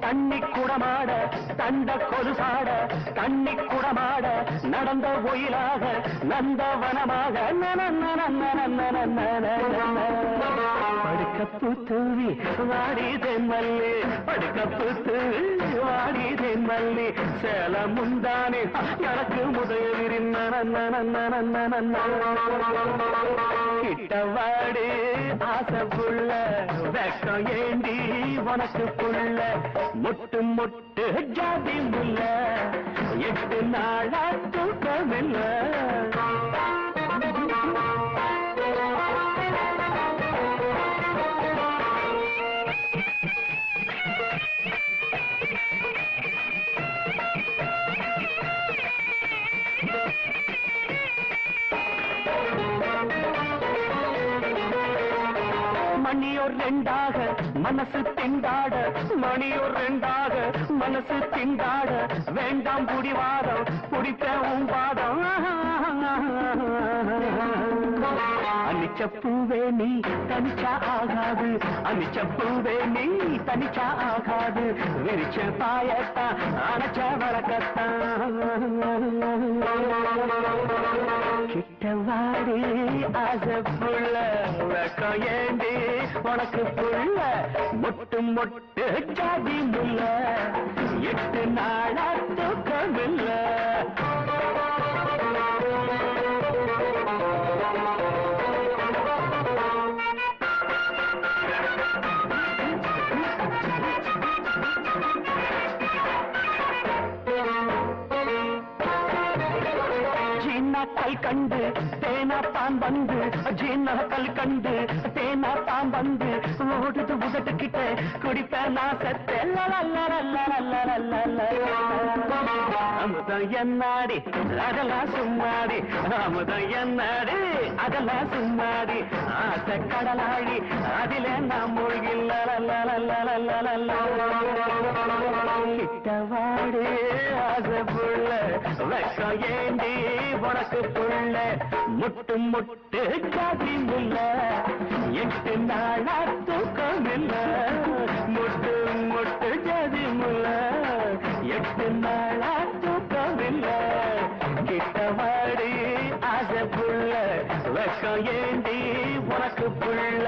தண்ணி குடமாட தண்ட கொலுசாட தண்ணி குடமாட நடந்த ஒயிலாக நந்தவனமாக படுக்கப்பு தூவி வாடி தென்மல்லி படுக்கப்பு தூவி வாடி தென்மல்லி சேல முந்தானே எனக்கு முதலிரின் கிட்டவாடி ஆசைப்புள்ள வெக்கம் ஏண்டி உனக்கு புள்ள முட்டு முட்டு ஜாதி முல்ல 8 நாளா தூக்கமில்ல மணியோர் ரெண்டாக மனசு திண்டாட மணியோர் ரெண்டாக மனசு திண்டாட வேண்டாம் புடிவாதம் குடிப்பேன் பாதம் அனிச்சப்பூவே நீ தனிச்சா ஆகாது அனிச்சப்பூவே நீ தனிச்சா ஆகாது விரிச்ச பாயத்தா அணைச்ச வழக்கத்தான் கிட்ட கிட்டவாடி ஆசை புள்ள வெக்கம் ஏண்டி உனக்கு புள்ள மொட்டு மொட்டு ஜாதி முல்ல 8 நாளா தூக்கமில்ல கல் கண்டு தேனா பான் வந்து ஜீனா கல் கண்டு தேனா பான் வந்து ஓடுது உதட்டுக்கிட்ட குடிப்பேன் நான் செத்தேன் அமுதம் என்னாடி அதெல்லாம் சும்மாடி அமுதம் என்னாடி அதெல்லாம் சும்மாடி ஆசை கடலாடி அதிலே நான் மூழ்கில்ல கிட்டவாடி ஆசை புள்ள வெக்கம் ஏண்டி உனக்கு புள்ள முட்டு முட்டு ஜாதி முல்ல 8 நாளா தூக்கமில்ல முட்டு முட்டு ஜாதி முல்ல 8 நாளா தூக்கமில்ல கிட்டவாடி ஆசை புள்ள வெக்கம் ஏண்டி உனக்கு புள்ள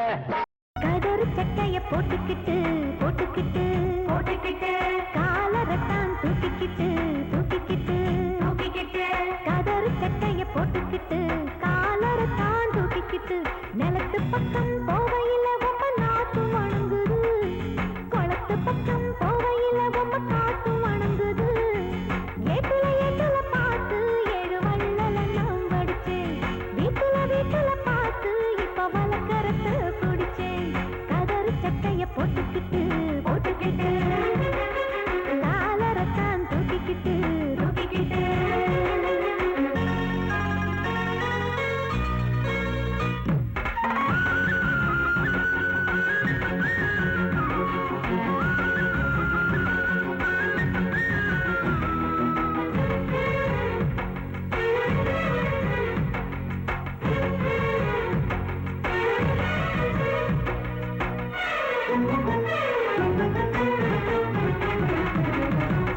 கதறு சட்டைய போட்டுக்கிட்டு போட்டுக்கிட்டு போட்டுக்கிட்டு காலரத்தான் தூக்கிக்கிட்டு தூக்கிக்கிட்டு தூக்கிக்கிட்டு கதறு சட்டைய போட்டுக்கிட்டு காலரத்தான் தூக்கிக்கிட்டு நிலத்து பக்கம் போவையில ரொம்ப நாத்து வணங்குது குளத்து பக்கம் போவையில ரொம்ப காத்து வணங்குது ஏட்டுல பார்த்து 7 வள்ளல நான் படிச்சேன் வீட்டுல பார்த்து இப்ப வளக்கரத்து குடிச்சேன் கதறு சட்டைய போட்டுக்கிட்டு போட்டுக்கிட்டு காலரத்தான் தூக்கிக்கிட்டு தூக்கிக்கிட்டு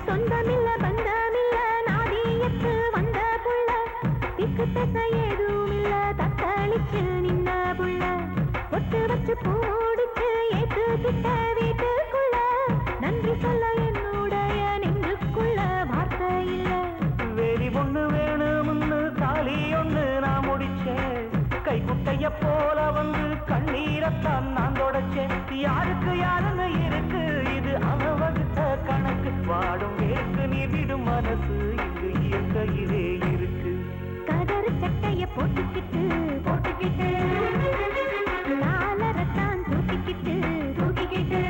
சொந்தமில்ல பந்தமில்ல நாதியத்து வந்த புள்ள திக்கு பேச ஏதும் இல்ல தத்தளிச்சு நின்ன புள்ள ஒட்டு வச்சு பூடிச்சு ஏத்துக்கிட்ட வீட்டுக்குள்ள நன்றி சொல்ல என்னுடைய நெஞ்சுக்குள்ள வார்த்தை இல்ல வேலி ஒண்ணு வேணும்னு தாலி ஒண்ணு நான் முடிச்சேன் கைக்குட்டைய போல வந்து கண்ணீரத்தான் நான் தொடச்சேன் யாருக்கு யாருன்னு இருக்கு இது அவன் வகுத்த கணக்கு வாடும் வேக்கு நீ விடும் மனசு இங்கு இயற்கையிலே இருக்கு கதறு சட்டைய போட்டுக்கிட்டு போட்டுக்கிட்டு காலரத்தான் தூக்கிக்கிட்டு தூக்கிக்கிட்டு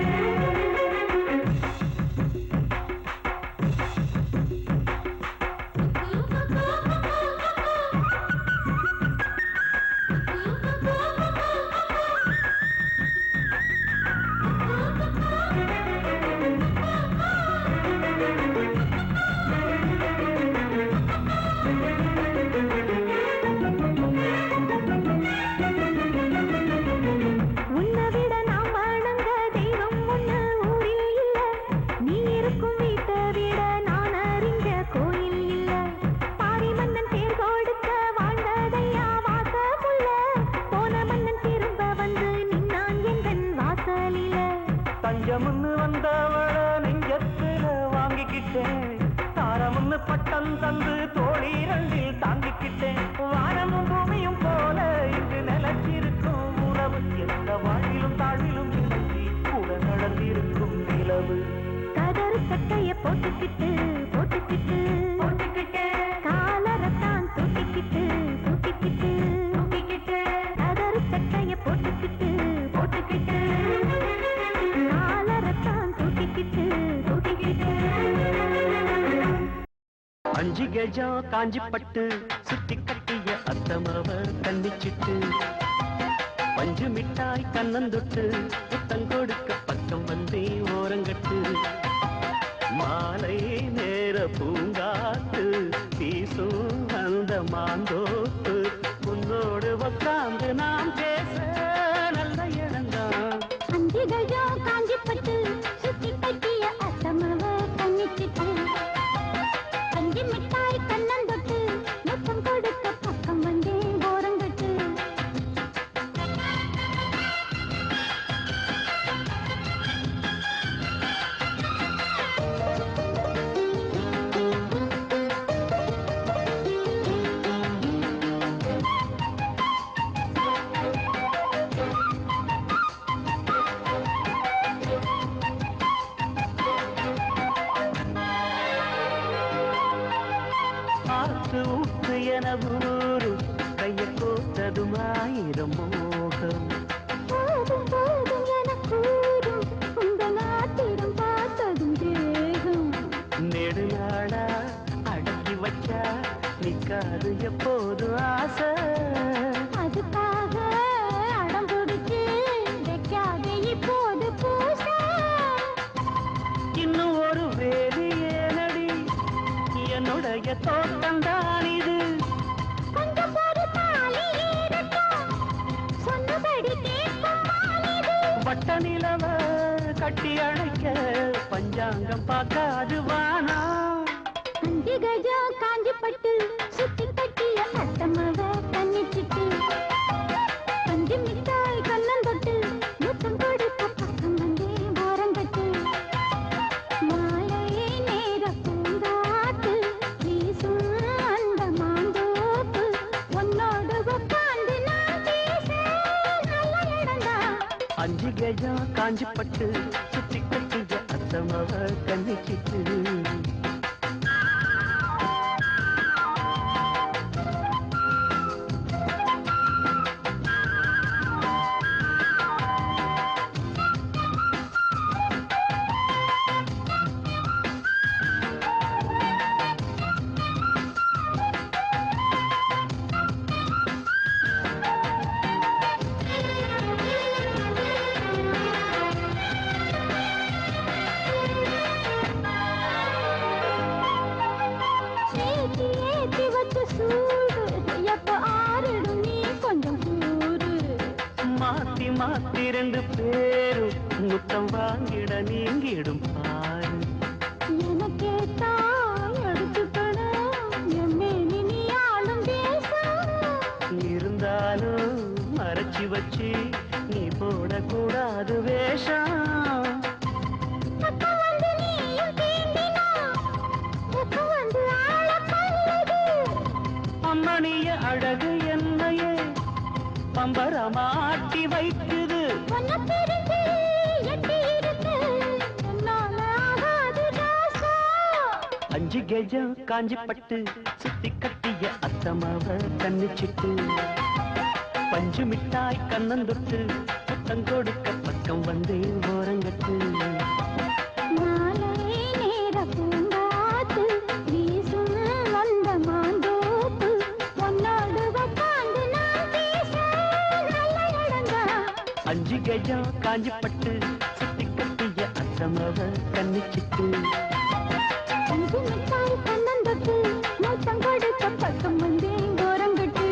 உன்னை விட நாம் வணங்க தெய்வம் ஒண்ணு ஊரில் இல்ல நீ இருக்கும் வீட்டை விட நான் அறிஞ்ச கோயில் இல்ல பாரி மன்னன் தேர் கொடுக்க வாழ்ந்ததையா வாசமுள்ள போன மன்னன் திரும்ப வந்து நின்னான் எங்கன் வாசலில தஞ்சமுன்னு வந்தவள நெஞ்சத்துல வாங்கிக்கிட்டேன் தாரமுன்னு பட்டம் தந்து தோழி 2 தாங்கிக்கிட்டேன் வானமும் பூமியும் போல இங்கு நிலச்சிருக்கும் உறவு எந்த வாழ்விலும் தாழ்விலும் நிலச்சி கூட நடந்திருக்கும் நிலவு கதறு சட்டைய போட்டுக்கிட்டு போட்டுக்கிட்டு போட்டுக்கிட்டு காலரத்தான் தூக்கிக்கிட்டு தூக்கிக்கிட்டு தூக்கிக்கிட்டு கதறு சட்டைய போட்டுக்கிட்டு போட்டுக்கிட்டு காலரத்தான் தூக்கிக்கிட்டு தூக்கிக்கிட்டு 5 கஜம் காஞ்சி பட்டு சுத்தி கட்டிய அத்தமவ கண்ணிச்சிட்டு பஞ்சு மிட்டாய் கண்ணந்தொட்டு புத்தம் கொடுக்க பக்கம் வந்தே ஓரங்கட்டு மாலை நேர பூங்காத்து வீசும் அந்த மாந்தோப்பு உன்னோடு உட்கார்ந்து நாம் பேச நல்ல இடம்தான் 5 கஜம் காஞ்சி பட்டு சுத்தி கட்டிய அத்தமவ கண்ணிச்சிட்டு பஞ்சு மிட்டாய் கண்ணந்தொட்டு முத்தம் கொடுக்க பக்கம் வந்தே ஊத்து ஊத்து என ஊரு கைய கோத்ததும் ஆயிரம் மோகம் போதும் போதும் என கூறும் உங்கள் நாட்டிடம் பார்த்ததும் தேகம் நெடுநாளா அடக்கி வச்சா நிக்காது எப்போது ஆசை அதுக்காக அடம் பிடிச்சு வைக்காதே இப்போது பூச இன்னும் ஒரு வேலி ஏனடி என்னுடைய தோட்டம் தான் இது கொஞ்சம் பொறுத்தாலே ஏறட்டும் சொன்னபடி கேட்கும் மாலிது வட்ட நிலவ கட்டி அணைக்க பஞ்சாங்கம் பார்க்காது வானா 5 கஜம் காஞ்சி பட்டு சுத்தி கட்டிய அத்தமவ கண்ணிச்சிட்டு பஞ்சு மிட்டாய் கண்ணந்தொட்டு முத்தம் கொடுக்க பக்கம் வந்தே ஓரங்கட்டு மாலை நேர பூங்காத்து வீசும் அந்த மாந்தோப்பு உன்னோடு உட்கார்ந்து நான் பேச நல்ல இடம்தான் 5 கஜம் காஞ்சி பட்டு சுத்தி கட்டிய அத்தமவ கண்ணிச்சிட்டு ஏத்தி ஏத்தி வச்ச சூடு எப்ப ஆறிடும் நீ கொஞ்சம் கூறு மாத்தி மாத்தி 2 பேரும் முத்தம் வாங்கிட நீங்கிடும் பாரு எனக்கே தான் எடுத்துக்கணும் எம்மேனி நீ ஆளும் தேசம் இருந்தாலும் மறைச்சி வச்சு நீ போடக்கூடாது வேஷம் அப்ப வந்து நீயும் தீண்டினா எப்ப வந்து ஆள கொல்லுது அம்மணிய அழகு என்னையே பம்பரமாட்டி வைக்குது உன்னை பிரிஞ்சு எட்டி இருக்கு என்னால ஆகாது ராசா 5 கஜம் காஞ்சி பட்டு சுத்தி கட்டிய அத்தமாவ கண்ணிச்சிட்டு பஞ்சு மிட்டாய் கண்ணந்தொட்டு புத்தம் கொடுக்க பக்கம் வந்து ஓரங்கட்டு மாலை நேர பூங்காத்து வீசும் அந்த மாந்தோப்பு உன்னோடு உட்கார்ந்து நான் பேச நல்ல இடம்தான் 5 கஜம் காஞ்சி பட்டு சுத்தி கட்டிய அத்தமாவ கண்ணிச்சிட்டு பஞ்சு மிட்டாய் கண்ணந்தொட்டு முத்தம் கொடுக்க பக்கம் வந்தே ஓரங்கட்டு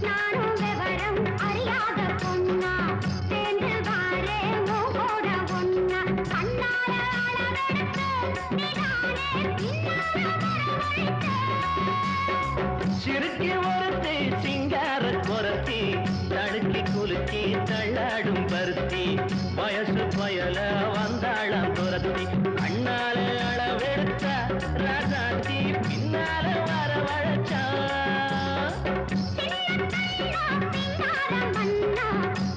நானும் விவரம் அறியாத பொன்னா சேர்ந்து வாரே மோகோட பொன்னா கண்ணால அளவெடுத்து நீதானே பின்னால வரவழைத்த சிறுக்கி ஒருத்தி சிங்கார குரத்தி தடுக்கி குலுக்கி தள்ளாடும் பருத்தி வயசு பயல வந்தாளம் துரத்தி அண்ணால அளவெடுத்த ராசாத்தி பின்னால வரவழைச்சா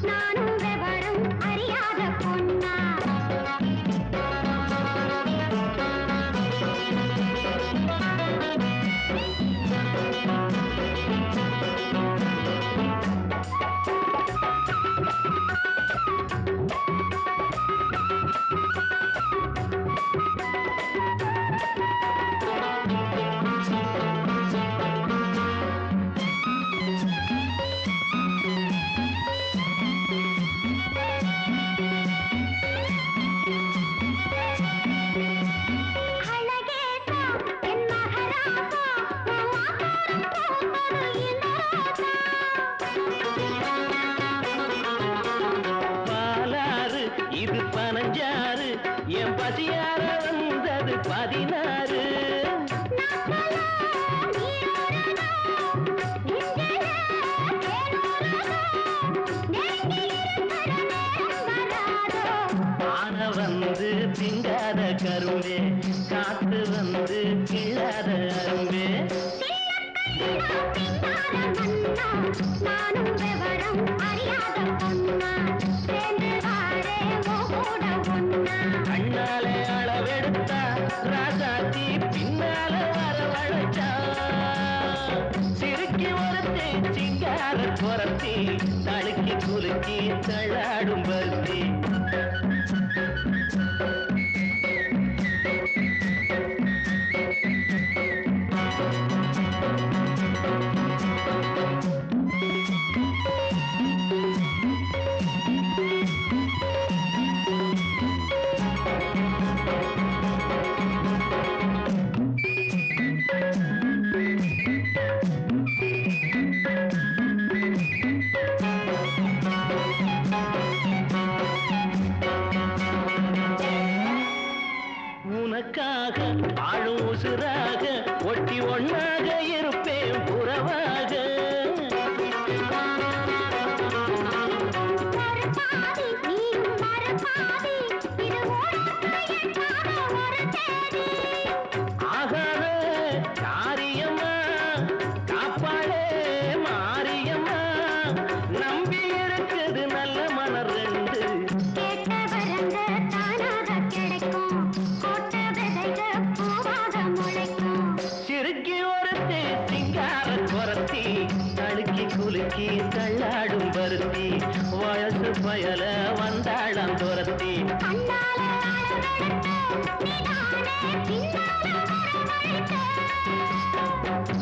நானும் விவரம் அறியாத பொன்னா அழகேசா என் மகராசா ஆகாரம் போவது இளராசா பாலாறு இது 15 என் பசியார வந்தது 16 ஆன வந்து திங்காத கரும்பே காத்து வந்து கிழாத அரும்பே நானும் நானும் விவரம் அறியாத பொண்ணா சேர்ந்து வாரே கூட ஒண்ணா கண்ணாலே அளவெடுத்தா ராசாத்தி பின்னால வரவழைச்சா சிறுக்கி ஒருத்தி சிங்கார குரத்தி தழுக்கி குலுக்கி தள்ளாடும் பருத்தி உனக்காக ஆளும் உசுராக ஒட்டி ஒன்னாக இருப்பேன் புறவாக மறுபாதி நீயும் மறுபாதி இது ஓடாத ஒரு தேதி ஆகாத காரியம்மா காப்பாளே மாரியம்மா நம்பி இருக்குது நல்ல மனர் ரெண்டு கேட்ட வரங்க தானாக கிடைக்கும் போட்ட விதைக பூவாக முளைக்கும் சிறுக்கி ஒருத்தி சிங்கார குரத்தி தழுக்கி குலுக்கி தள்ளாடும் பருத்தி வயசு பயல வந்தாளாம் துரத்தி கண்ணால அளவெடுத்து நீதானே பின்னால வரவழைத்த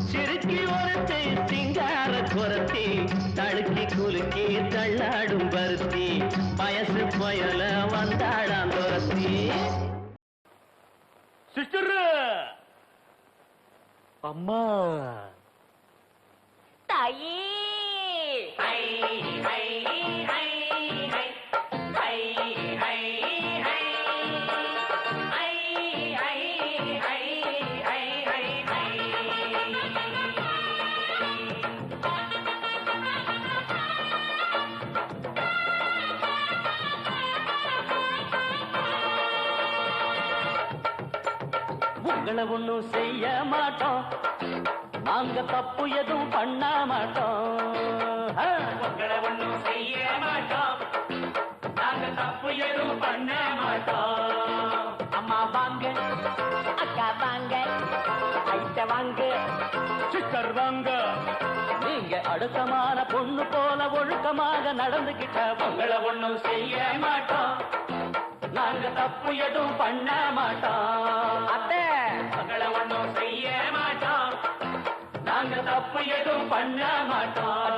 சிறுக்கி ஒருத்தி சிங்கார குரத்தி தழுக்கி குலுக்கி தள்ளாடும் பருத்தி வயசு பயல வந்தாளாம் துரத்தி சிஸ்டர் அம்மா தாயே உங்களை ஒண்ணும் செய்ய மாட்டோம் நாங்க தப்பு எதுவும் பண்ண மாட்டோம் உங்களை ஒண்ணும் செய்ய மாட்டோம் நாங்க தப்பு எதுவும் பண்ண மாட்டோம் அம்மா வாங்க அக்கா வாங்க ஐட்ட வாங்க சிஸ்டர் வாங்க நீங்க அடுக்கமான பொண்ணு போல ஒழுக்கமாக நடந்துகிட்ட உங்களை ஒண்ணும் செய்ய மாட்டோம் நாங்க தப்பு எதுவும் பண்ண மாட்டோம் அத்தை உங்களை ஒண்ணும் செய்ய மாட்டோம் நாங்க தப்பு எதுவும் பண்ண மாட்டோம்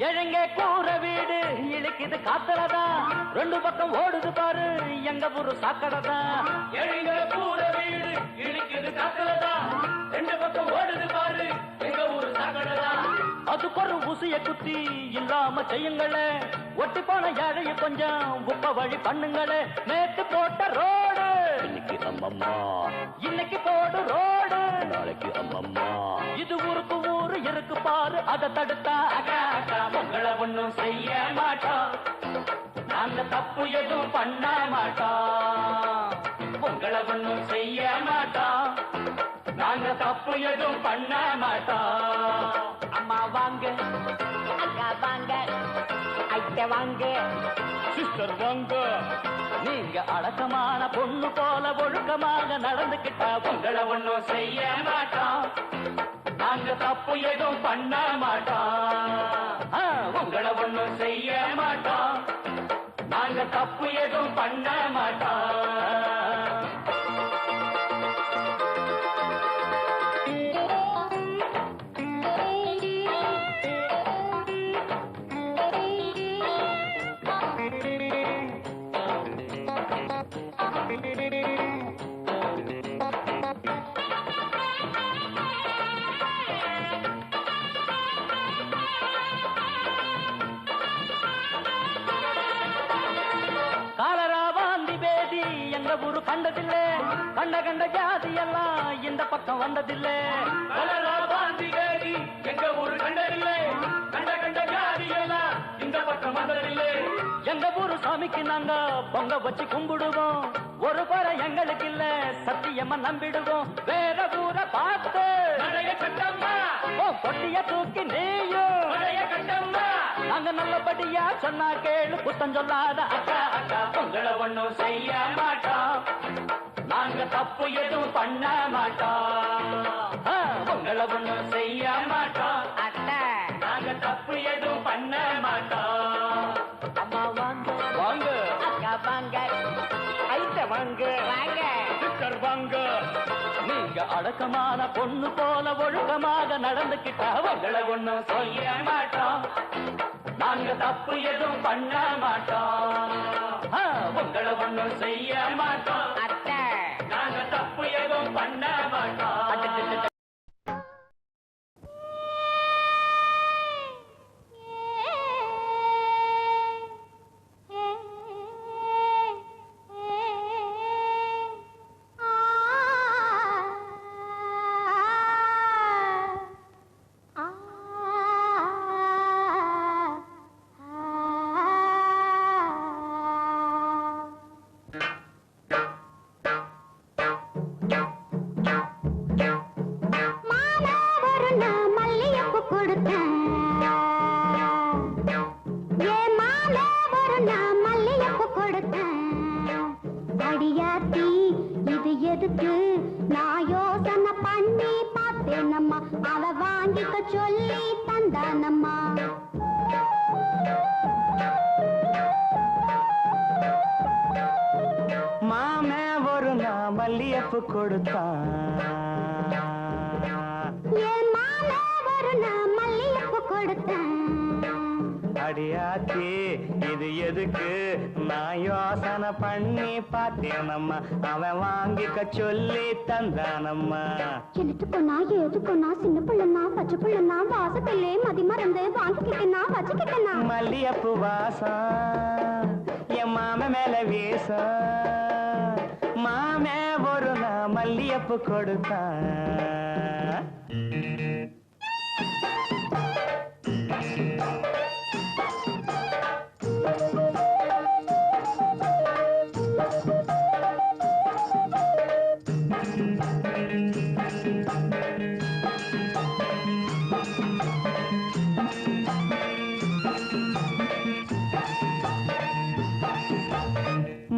எழங்க கூற வீடு இழுக்குது காத்தலதான் ரெண்டு பக்கம் ஓடுது பாரு எங்க ஊரு சாக்கடைதான் எழங்க கூற வீடு இழுக்குது காத்தலதான் ரெண்டு பக்கம் ஓடுது பாரு எங்க ஊரு சாக்கடைதான் அதுக்கு ஒரு ஊசிய குத்தி இல்லாம செய்யுங்களே ஒட்டி போன ஏழைய கொஞ்சம் உப்ப வழி பண்ணுங்களே நேத்து போட்ட ரோடு இன்னைக்கு அம்மம்மா இன்னைக்கு போடு ரோடு நாளைக்கு அம்மம்மா இது ஊருக்கு ஊரு இருக்கு பாரு அதை தடுத்தா அக்கா அக்கா உங்களை ஒண்ணும் செய்ய மாட்டோம் நாங்க தப்பு எதுவும் பண்ண மாட்டோம் உங்களை ஒண்ணும் செய்ய மாட்டோம் நாங்க தப்பு எதுவும் பண்ண மாட்டோம் அம்மா வாங்க அக்கா வாங்க ஐட்ட வாங்க சிஸ்டர் வாங்க நீங்க அடக்கமான பொண்ணு போல ஒழுக்கமாக நடந்துகிட்டா உங்களை ஒண்ணும் செய்ய மாட்டோம் நாங்க தப்பு எதுவும் பண்ண மாட்டோம் உங்களை ஒண்ணும் செய்ய மாட்டோம் நாங்க தப்பு எதுவும் பண்ண மாட்டோம் கண்ட கண்ட ஜாதி எல்லாம் இந்த பக்கம் வந்ததில்லை. எங்க ஊரு கண்டதில்லை. கண்ட கண்ட ஜாதி எல்லாம் இந்த பக்கம் வந்ததில்லை. எங்க ஊரு சாமிக்கு நாங்க பொங்க வச்சு கும்பிடுவோம். ஒரு குறை எங்களுக்கு இல்ல, சத்தியமா நம்பிடுவோம். வேற ஊரை பார்த்து பொட்டிய தூக்கி நீயும் நாங்க நல்லபடியா சொன்னா கேளு. புத்தம் சொல்லாத அக்கா அக்கா பொங்கலை ஒண்ணும் செய்ய மாட்டோம். நாங்க தப்பு எதுவும் பண்ண மாட்டோம். பொங்கலை ஒண்ணும் செய்ய மாட்டோம். அத்தை நாங்க தப்பு எதுவும் பண்ண மாட்டோம். அம்மா வாங்க வாங்க, அக்கா வாங்க, ஐட்ட வாங்க வாங்க, சிஸ்டர் வாங்க. நீங்க அடக்கமான பொண்ணு போல ஒழுக்கமாக நடந்துக்கிட்டா பொங்கலை ஒண்ணும் செய்ய மாட்டோம். நாங்க தப்பு எதுவும் பண்ண மாட்டோம். பொங்கலை ஒண்ணும் செய்ய மாட்டோம். அத்தை நாங்க தப்பு எதுவும் பண்ண மாட்டோம். மல்லியப்பு கொடுத்தான். அடியாச்சி இது எதுக்கு நான் யோசனை பண்ணி பார்த்தேனம்மா. அவன் வாங்கிக்க சொல்லி தந்தானம்மா. எனக்கு பொண்ணா ஏது பொண்ணா சின்ன பிள்ளைனா பச்சை பிள்ளைனா வாசத்திலே மதி மறந்து வாங்கிக்கிட்டேனா வச்சுக்கிட்டேனா. மல்லியப்பு வாசம் என் மாம மேல வீசம். மாமே ஒரு நான் மல்லியப்பு கொடுத்தான்.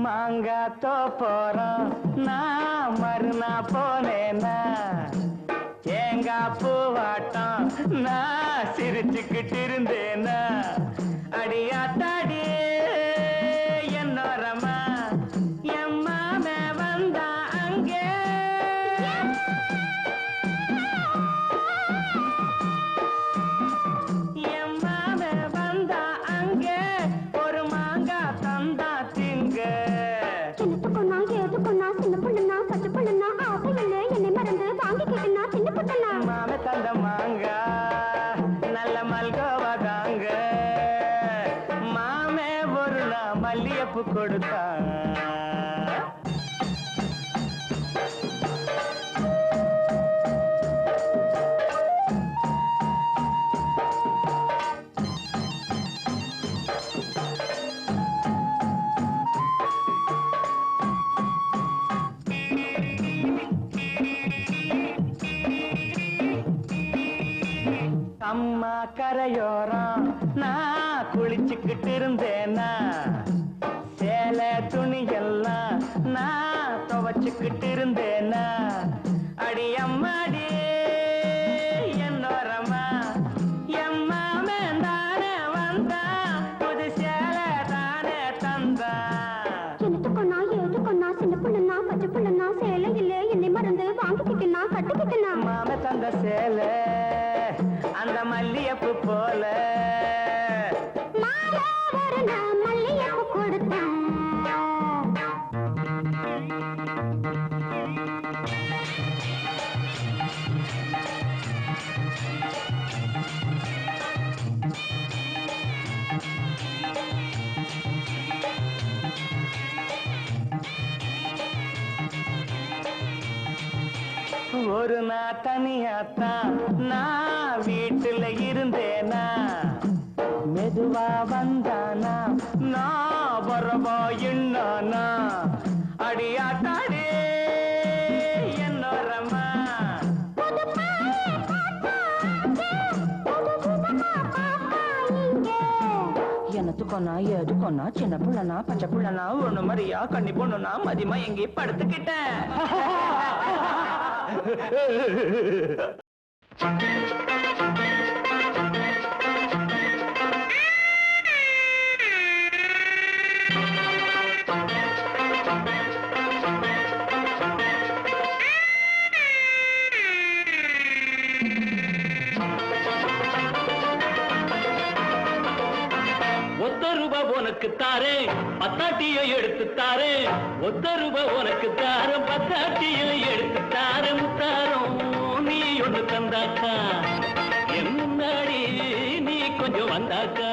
மாங்காத்தோ போறோம் நான் மறுநா போனேனா. தேங்கா பூவாட்டம் நான் சிரிச்சுக்கிட்டு இருந்தேனா. அடியாத்தாடி என்னோரமா என் மாமே வந்தா அங்கே. என் மாமே வந்தா அங்கே ஒரு மாங்கா தந்தா திங்க. எனக்கு பொண்ணா ஏது பொண்ணா சின்ன பொண்ணுனா பச்சை பொண்ணுனா ஆசையில்லை என்னை மறந்து வாங்கிக்கிட்டேனா சின்ன பொண்ணா. மாமே தந்த மாங்கா நல்ல மல்கோவா தாங்க. மாமே ஒரு நான் மல்லியப்பு கொடுத்தான். அம்மா கரையோரம் நான் குளிச்சுக்கிட்டு இருந்தேனா. சேலை துணியெல்லாம் நான் துவச்சுக்கிட்டு இருந்தேனா. அடி அம்மாடி என்னோரமா என் மாமன் தானே வந்தா. புது சேலை தானே தந்தா. எனக்கு பொண்ணா ஏது பொண்ணா சின்ன பொண்ணுனா பச்சை பொண்ணுனா சேலை இல்லை என்னை மறந்து வாங்கிக்கிட்டேனா கட்டிக்கிட்டேனா. மாம தந்த சேலை அந்த மல்லியப்பு போல. மல்லியப்பு கொடுத்தேன். ஒரு நாள் தனியாத்தான் நான் வீட்டுல இருந்தேனா, மெதுவா வந்தானா நான் வரவா என்னானா, அடியாத்தாடே என்னோரம்மா. எனத்துக்கொன்னா எதுக்கொன்னா சின்ன புள்ளனா பச்சை புள்ளனா ஒண்ணு மாதிரியா கண்ணி பொண்ணுனா மதியமா எங்கே படுத்துக்கிட்டேன். உனக்கு தாரே பத்தாட்டியை எடுத்து தாரே, ஒத்த ரூபாய் உனக்கு தாரம் பத்தாட்டியை எடுத்து தாரே. முத்தாரம் நீ ஒன்று தந்தாக்கா, என் முன்னாடி நீ கொஞ்சம் வந்தாக்கா.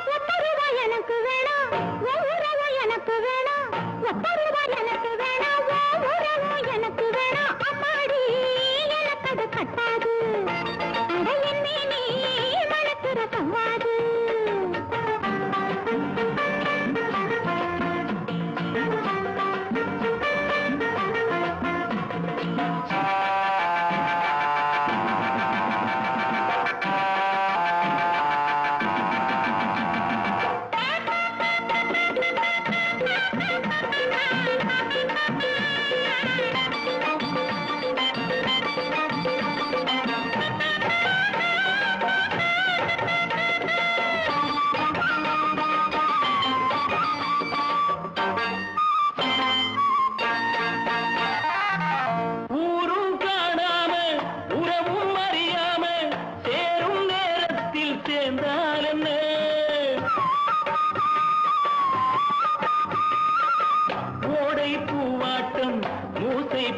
எனக்கு வேணாம் எனக்கு வேணாம், எனக்கு வேணாம், எனக்கு வேணாம். அம்மாடி எனக்கு அது கட்டாது,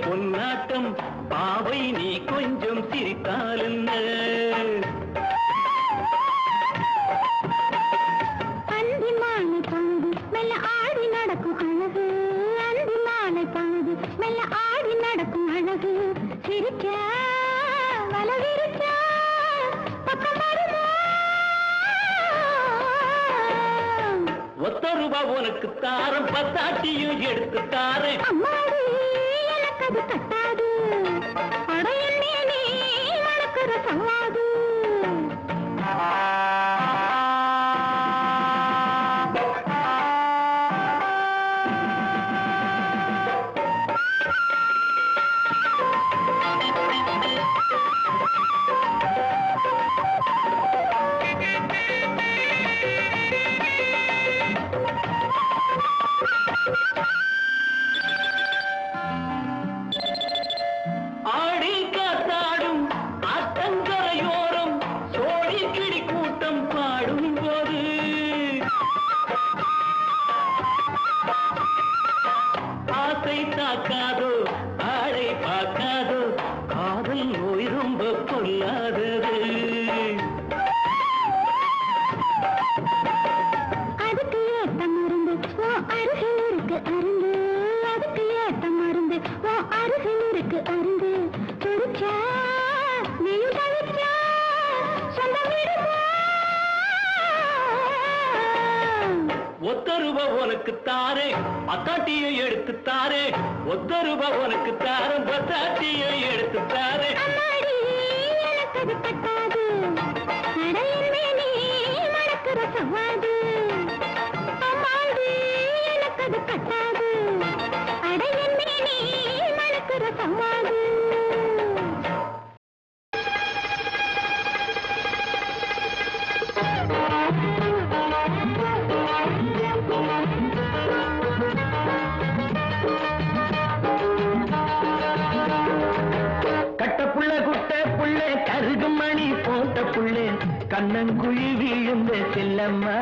பொன்னாட்டம் பாவை நீ கொஞ்சம் சிரித்தாலும் அந்திமானை பழுது மெல்ல ஆடி நடக்கும் அழகு, அந்திமானை பழுது மெல்ல ஆடி நடக்கும் அழகு. சிரிக்க வலவிருக்க பக்கம் வருமா, ஒத்த ரூபாய் உனக்கு தாரம் பத்தாட்டியும் எடுத்து தாரேன். அம்மாடி எனக்கு அது கட்டாது, அடையன்னே நீ வளர்க்கிற சவாது. தாக்காதோ ஆளை பார்க்காதோ, காதல் நோய் ரொம்ப கொள்ளாதது. அதுக்கு ஏத்த மருந்து ஓ அருகில் இருக்கு அருந்து, அதுக்கு ஏத்த மருந்து ஓ அருகில் இருக்கு அருந்து. துடிச்சா நீயும் தவிச்சா சொந்தம் விடுமா, ஒத்த ரூபாய் உனக்கு தாரே பத்தாட்டியை எடுத்து தாரே, ஒத்த ரூபாய் உனக்கு தாரம் பத்தாட்டியை எடுத்து தாரே. அம்மாடி எனக்கு அது கட்டாது, அடையன்னே நீ வளர்க்கிற சவாது. அம்மாடி எனக்கு அது கட்டாது, அடையன்னே நீ வளர்க்கிற சவாது. கண்ணங்குழி விழுந்த செல்லம்மா,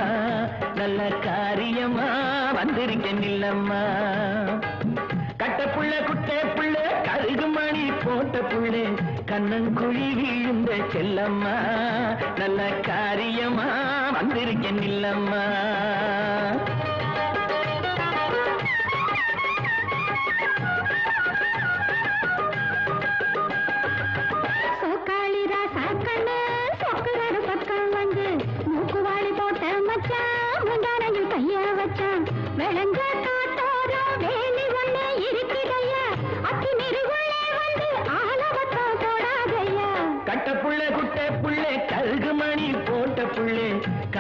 நல்ல காரியமா வந்திருக்க நில்லம்மா. கட்டப்புள்ள குட்டை புள்ள கருகு மணி போட்ட புள்ள, கண்ணங்குழி விழுந்த செல்லம்மா, நல்ல காரியமா வந்திருக்க நில்லம்மா.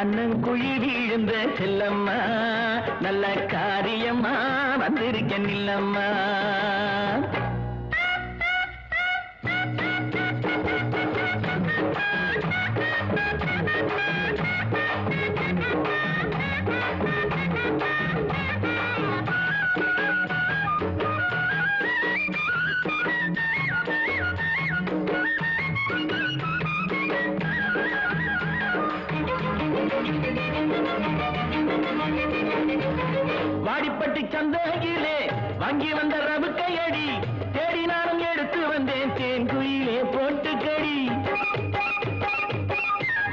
கண்ணங்குழி விழுந்த செல்லம்மா நல்ல காரியமா வந்திருக்க நில்லம்மா வாடிப்பட்டி சந்தையிலே வாங்கி வந்த ரவுக்கையடி தேடி நானும் எடுத்து வந்தேன் தேன் குயிலே போட்டுக்கடி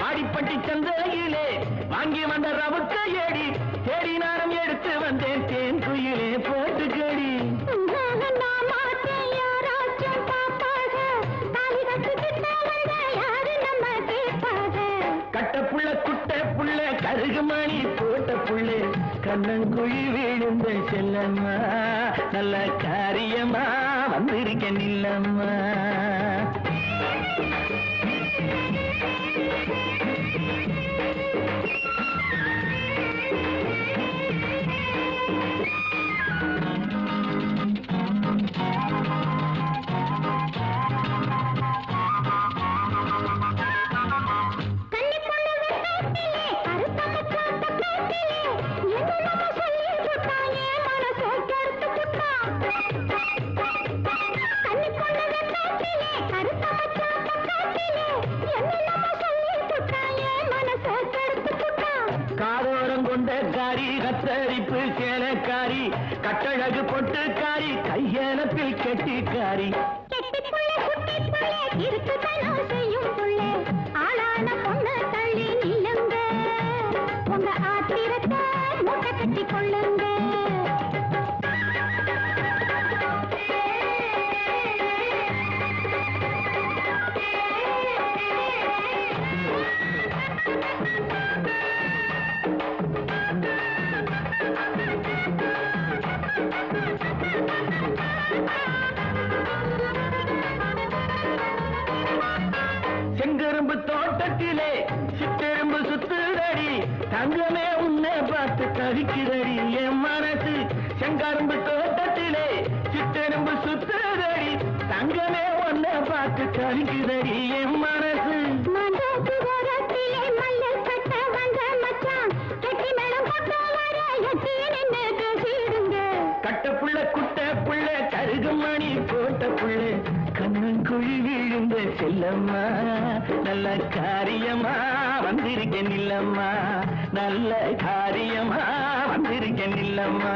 வாடிப்பட்டி சந்தையிலே வாங்கி வந்த ரவுக்கையடி தேடி நானும் எடுத்து வந்தேன் தேன் குயிலே போட்டுக்கடி கட்ட புள்ள குட்ட புள்ள கருகுமணி போட்ட புள்ளே கண்ணங்குழி விழுந்த செல்லம்மா நல்ல காரியமா வந்திருக்க நில்லம்மா காதோரம் கொண்ட காரி கத்தரிப்பு சேலக்காரி கட்டழகு பொட்டுக்காரி கையெனப்பில் கெட்டிக்காரி கொள்ளுங்க செங்கரும்பு தோட்டத்திலே சிற்றெரும்பு சுத்துதடி தங்கமே உன்னை பார்த்து கவிக்குதடி என் மனசு செங்கரும்பு தோட்டத்திலே சிற்றெரும்பு சுத்துதடி தங்கமே உன்னை பார்த்து கவிக்குதடி என் மனசு கட்ட புள்ள குட்ட புள்ள கருகுமணி போட்ட புள்ள கண்ணங்குழி விழுந்த செல்லம்மா நல்ல காரியமா வந்திருக்க நில்லம்மா நல்ல காரியமா வந்திருக்க நில்லம்மா